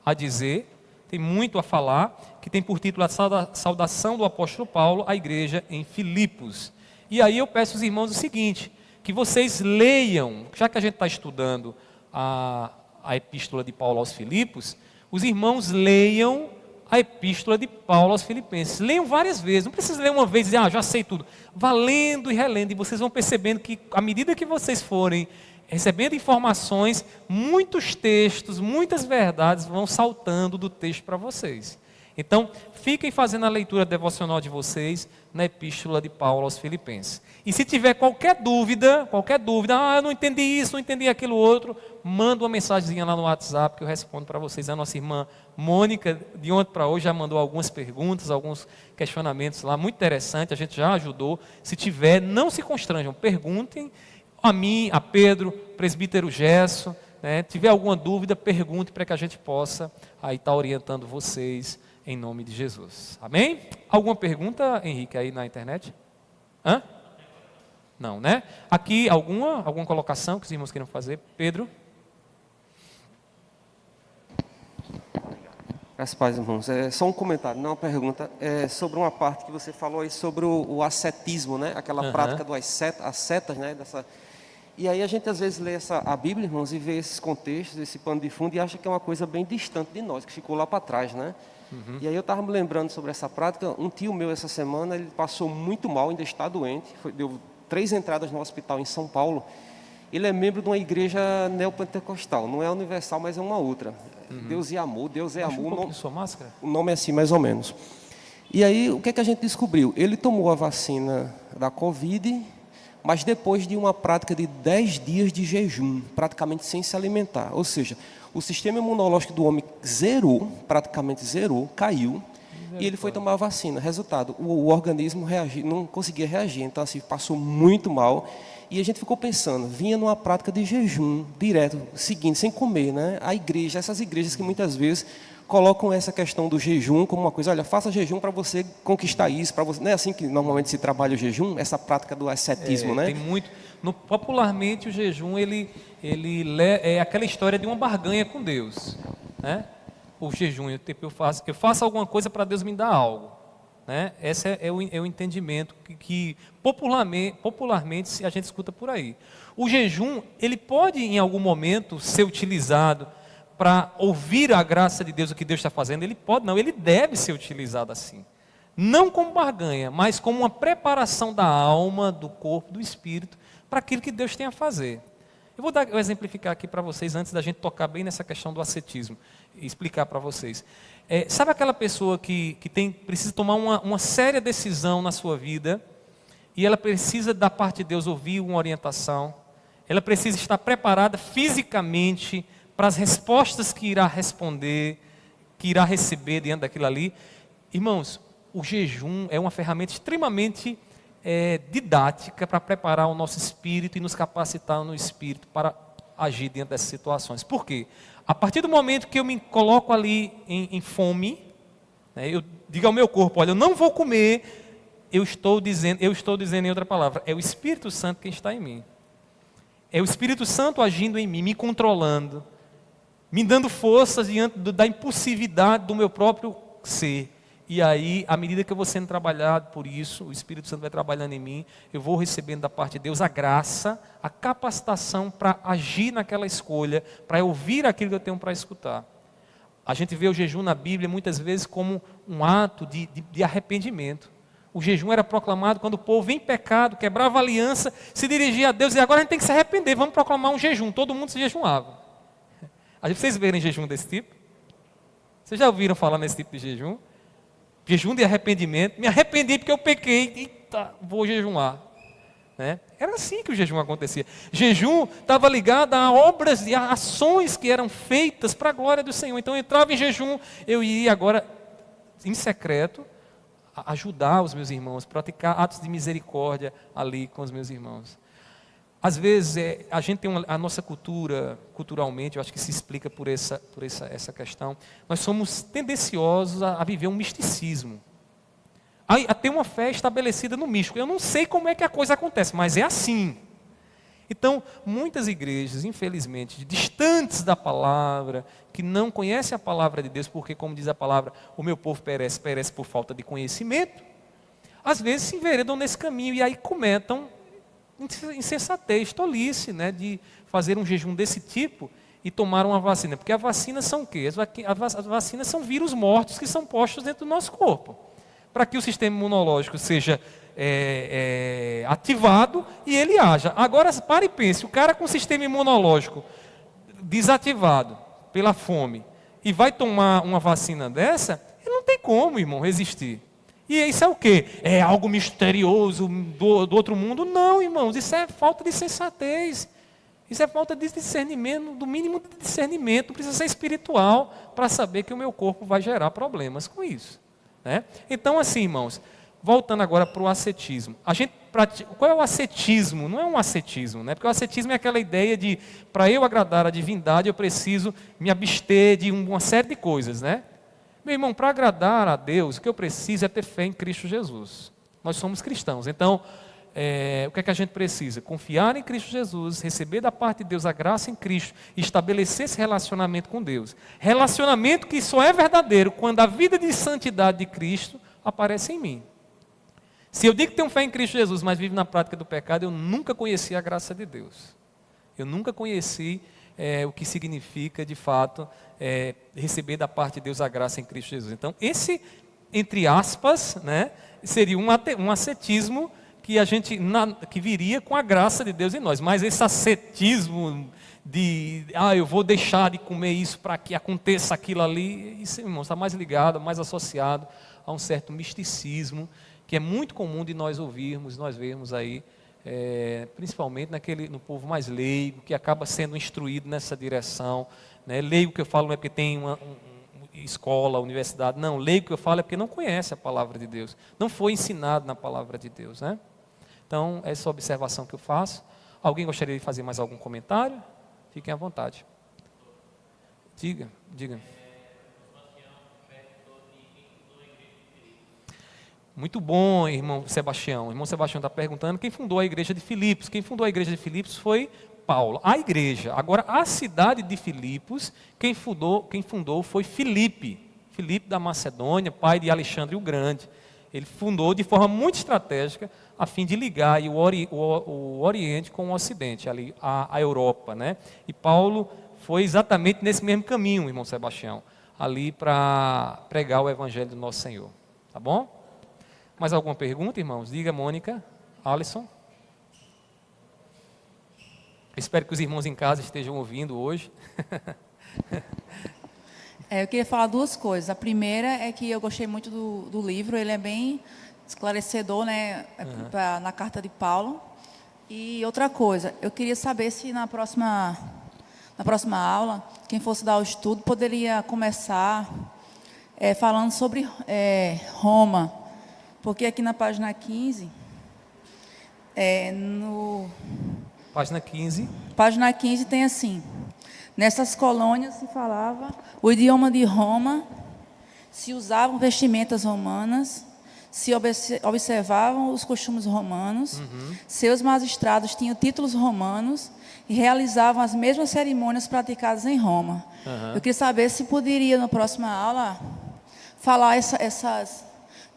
a dizer, tem muito a falar, que tem por título a saudação do apóstolo Paulo à igreja em Filipos. E aí eu peço aos irmãos o seguinte, que vocês leiam, já que a gente está estudando a epístola de Paulo aos Filipos, os irmãos leiam a epístola de Paulo aos Filipenses. Leiam várias vezes, não precisa ler uma vez e dizer, já sei tudo. Vá lendo e relendo, e vocês vão percebendo que, à medida que vocês forem recebendo informações, muitos textos, muitas verdades vão saltando do texto para vocês. Então, fiquem fazendo a leitura devocional de vocês na epístola de Paulo aos Filipenses. E se tiver qualquer dúvida, eu não entendi isso, não entendi aquilo outro, manda uma mensagenzinha lá no WhatsApp que eu respondo para vocês. A nossa irmã Mônica, de ontem para hoje, já mandou algumas perguntas, alguns questionamentos lá, muito interessante, a gente já ajudou. Se tiver, não se constranjam, perguntem a mim, a Pedro, presbítero Gesso, né? Tiver alguma dúvida, pergunte para que a gente possa aí estar orientando vocês em nome de Jesus. Amém? Alguma pergunta, Henrique, aí na internet? Hã? Não, né? Aqui, alguma colocação que os irmãos queiram fazer? Pedro? Graças a Deus, irmãos. Só um comentário, não uma pergunta. Sobre uma parte que você falou aí sobre o ascetismo, né? Aquela prática do ascetas, né? E aí a gente às vezes lê a Bíblia, irmãos, e vê esses contextos, esse pano de fundo, e acha que é uma coisa bem distante de nós, que ficou lá para trás, né? E aí eu estava me lembrando sobre essa prática. Um tio meu essa semana, ele passou muito mal, ainda está doente, deu 3 entradas no hospital em São Paulo. Ele é membro de uma igreja neopentecostal, não é universal, mas é uma outra. Deus é amor, Deus é amor. O nome é assim, mais ou menos. E aí, o que a gente descobriu? Ele tomou a vacina da Covid, mas depois de uma prática de 10 dias de jejum, praticamente sem se alimentar. Ou seja, o sistema imunológico do homem praticamente zerou, caiu, e ele foi tomar a vacina. Resultado, o organismo não conseguia reagir, então assim, passou muito mal. E a gente ficou pensando, vinha numa prática de jejum, direto, seguindo, sem comer, né? A igreja, essas igrejas que muitas vezes colocam essa questão do jejum como uma coisa, olha, faça jejum para você conquistar isso, para você. Não é assim que normalmente se trabalha o jejum, essa prática do ascetismo, né? Tem muito. Popularmente o jejum ele é aquela história de uma barganha com Deus, né? O jejum, eu faço alguma coisa para Deus me dar algo, né? Esse é o entendimento que popularmente a gente escuta por aí. O jejum, ele pode em algum momento ser utilizado para ouvir a graça de Deus, o que Deus está fazendo. Ele pode, não, ele deve ser utilizado assim. Não como barganha, mas como uma preparação da alma, do corpo, do espírito, para aquilo que Deus tem a fazer. Eu vou exemplificar aqui para vocês, antes da gente tocar bem nessa questão do ascetismo, e explicar para vocês. Sabe aquela pessoa que precisa tomar uma séria decisão na sua vida, e ela precisa da parte de Deus ouvir uma orientação, ela precisa estar preparada fisicamente para as respostas que irá responder, que irá receber diante daquilo ali. Irmãos, o jejum é uma ferramenta extremamente didática para preparar o nosso espírito e nos capacitar no espírito para agir dentro dessas situações. Por quê? A partir do momento que eu me coloco ali em fome, né, eu digo ao meu corpo, olha, eu não vou comer, eu estou dizendo em outra palavra, é o Espírito Santo que está em mim. É o Espírito Santo agindo em mim, me controlando, me dando forças diante da impulsividade do meu próprio ser. E aí, à medida que eu vou sendo trabalhado por isso, o Espírito Santo vai trabalhando em mim, eu vou recebendo da parte de Deus a graça, a capacitação para agir naquela escolha, para ouvir aquilo que eu tenho para escutar. A gente vê o jejum na Bíblia muitas vezes como um ato de arrependimento. O jejum era proclamado quando o povo em pecado, quebrava a aliança, se dirigia a Deus e agora a gente tem que se arrepender, vamos proclamar um jejum. Todo mundo se jejuava. Vocês verem jejum desse tipo? Vocês já ouviram falar nesse tipo de jejum? Jejum de arrependimento. Me arrependi porque eu pequei. Eita, vou jejuar. Né? Era assim que o jejum acontecia. Jejum estava ligado a obras e a ações que eram feitas para a glória do Senhor. Então eu entrava em jejum, eu ia agora em secreto ajudar os meus irmãos, praticar atos de misericórdia ali com os meus irmãos. Às vezes a gente tem a nossa cultura, culturalmente, eu acho que se explica por essa questão. Nós somos tendenciosos a viver um misticismo. A ter uma fé estabelecida no místico. Eu não sei como é que a coisa acontece, mas é assim. Então, muitas igrejas, infelizmente, distantes da palavra, que não conhecem a palavra de Deus, porque, como diz a palavra, o meu povo perece por falta de conhecimento, às vezes se enveredam nesse caminho e aí cometem insensatez, tolice, né, de fazer um jejum desse tipo e tomar uma vacina. Porque as vacinas são o quê? As vacinas são vírus mortos que são postos dentro do nosso corpo, para que o sistema imunológico seja ativado e ele haja. Agora, pare e pense, o cara com o sistema imunológico desativado pela fome e vai tomar uma vacina dessa, ele não tem como, irmão, resistir. E isso é o quê? É algo misterioso do outro mundo? Não, irmãos, isso é falta de sensatez. Isso é falta de discernimento, do mínimo de discernimento. Precisa ser espiritual para saber que o meu corpo vai gerar problemas com isso. Né? Então, assim, irmãos, voltando agora para o ascetismo. Qual é o ascetismo? Não é um ascetismo, né? Porque o ascetismo é aquela ideia de, para eu agradar a divindade, eu preciso me abster de uma série de coisas, né? Meu irmão, para agradar a Deus, o que eu preciso é ter fé em Cristo Jesus. Nós somos cristãos, então, o que é que a gente precisa? Confiar em Cristo Jesus, receber da parte de Deus a graça em Cristo, e estabelecer esse relacionamento com Deus. Relacionamento que só é verdadeiro quando a vida de santidade de Cristo aparece em mim. Se eu digo que tenho fé em Cristo Jesus, mas vivo na prática do pecado, eu nunca conheci a graça de Deus. Eu nunca conheci o que significa, de fato, receber da parte de Deus a graça em Cristo Jesus. Então, esse, entre aspas, né, seria um ascetismo que viria com a graça de Deus em nós. Mas esse ascetismo de, eu vou deixar de comer isso para que aconteça aquilo ali, isso, irmão, está mais ligado, mais associado a um certo misticismo, que é muito comum de nós ouvirmos, nós vermos aí, principalmente no povo mais leigo, que acaba sendo instruído nessa direção. Né? Leigo que eu falo não é porque tem uma escola, universidade, não, leigo que eu falo é porque não conhece a palavra de Deus, não foi ensinado na palavra de Deus. Né? Então, essa é a observação que eu faço. Alguém gostaria de fazer mais algum comentário? Fiquem à vontade. Diga. Muito bom, irmão Sebastião. O irmão Sebastião está perguntando quem fundou a igreja de Filipos. Quem fundou a igreja de Filipos foi Paulo. A igreja. Agora, a cidade de Filipos, quem fundou foi Filipe. Filipe da Macedônia, pai de Alexandre o Grande. Ele fundou de forma muito estratégica a fim de ligar o Oriente com o Ocidente, ali, a Europa. Né? E Paulo foi exatamente nesse mesmo caminho, irmão Sebastião, ali para pregar o evangelho do nosso Senhor. Tá bom? Mais alguma pergunta, irmãos? Diga, Mônica, Alisson. Espero que os irmãos em casa estejam ouvindo hoje. Eu queria falar duas coisas. A primeira é que eu gostei muito do livro, ele é bem esclarecedor, né, na carta de Paulo. E outra coisa, eu queria saber se na próxima aula, quem fosse dar o estudo, poderia começar falando sobre Roma. Porque aqui na página 15, No Página 15. página 15 tem assim: nessas colônias se falava o idioma de Roma, se usavam vestimentas romanas, se observavam os costumes romanos, seus magistrados tinham títulos romanos e realizavam as mesmas cerimônias praticadas em Roma. Eu queria saber se poderia, na próxima aula, falar essas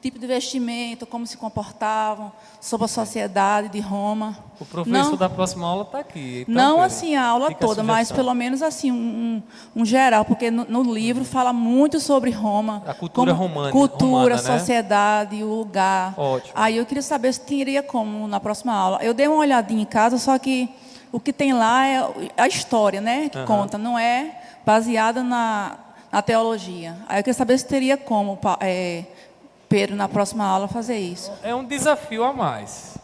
tipo de vestimento, como se comportavam, sobre a sociedade de Roma. O professor da próxima aula está aqui. Então, Não Pedro, assim a aula fica a toda, mas sugestão. pelo menos assim um geral, porque no livro fala muito sobre Roma, A cultura romana, cultura, né? sociedade, o lugar. Ótimo. Aí eu queria saber se teria como na próxima aula. Eu dei uma olhadinha em casa, só que o que tem lá é a história, né, que conta, não é baseada na teologia. Aí eu queria saber se teria como Pedro, na próxima aula, fazer isso. É um desafio a mais.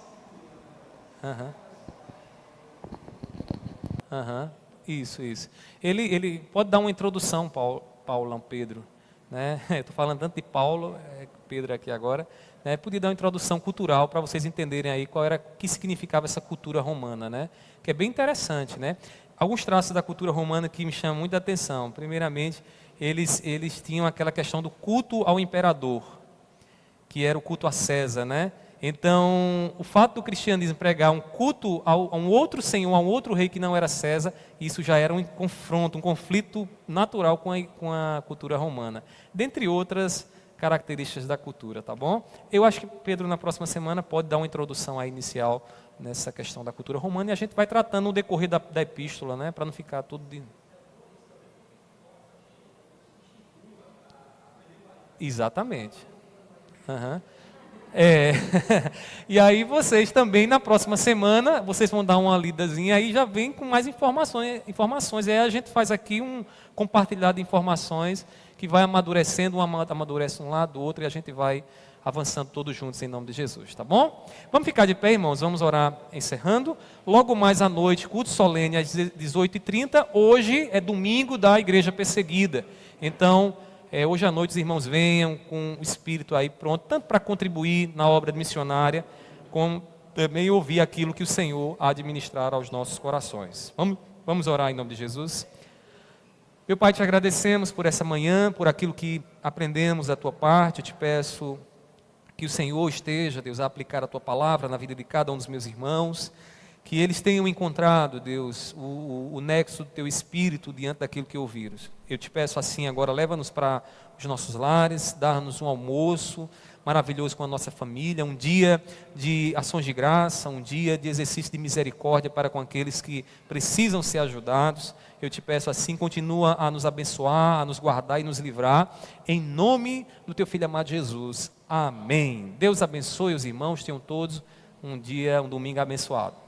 Isso. Ele pode dar uma introdução, Paulão, Pedro. Né? Estou falando tanto de Paulo, Pedro aqui agora. Né? Podia dar uma introdução cultural para vocês entenderem aí o que significava essa cultura romana, né? Que é bem interessante, né? Alguns traços da cultura romana que me chamam muito a atenção. Primeiramente, eles tinham aquela questão do culto ao imperador, que era o culto a César, né? Então, o fato do cristianismo pregar um culto a um outro senhor, a um outro rei que não era César, isso já era um confronto, um conflito natural com a cultura romana, dentre outras características da cultura, tá bom? Eu acho que Pedro, na próxima semana, pode dar uma introdução aí inicial nessa questão da cultura romana, e a gente vai tratando no decorrer da epístola, né? Para não ficar tudo de... Exatamente. E aí vocês também, na próxima semana, vocês vão dar uma lidazinha aí, já vem com mais informações. E aí a gente faz aqui um compartilhar de informações que vai amadurecendo, amadurece um lado do outro, e a gente vai avançando todos juntos em nome de Jesus, tá bom? Vamos ficar de pé, irmãos, vamos orar encerrando. Logo mais à noite, culto solene às 18h30, hoje é domingo da Igreja Perseguida, então... hoje à noite os irmãos venham com o espírito aí pronto, tanto para contribuir na obra missionária, como também ouvir aquilo que o Senhor há de ministrar aos nossos corações. Vamos orar em nome de Jesus. Meu Pai, te agradecemos por essa manhã, por aquilo que aprendemos da Tua parte. Eu te peço que o Senhor esteja, Deus, a aplicar a Tua palavra na vida de cada um dos meus irmãos, que eles tenham encontrado, Deus, o nexo do Teu Espírito diante daquilo que ouviram. Eu te peço assim agora, leva-nos para os nossos lares, dá-nos um almoço maravilhoso com a nossa família, um dia de ações de graça, um dia de exercício de misericórdia para com aqueles que precisam ser ajudados. Eu te peço assim, continua a nos abençoar, a nos guardar e nos livrar, em nome do Teu Filho amado Jesus. Amém. Deus abençoe os irmãos, tenham todos um domingo abençoado.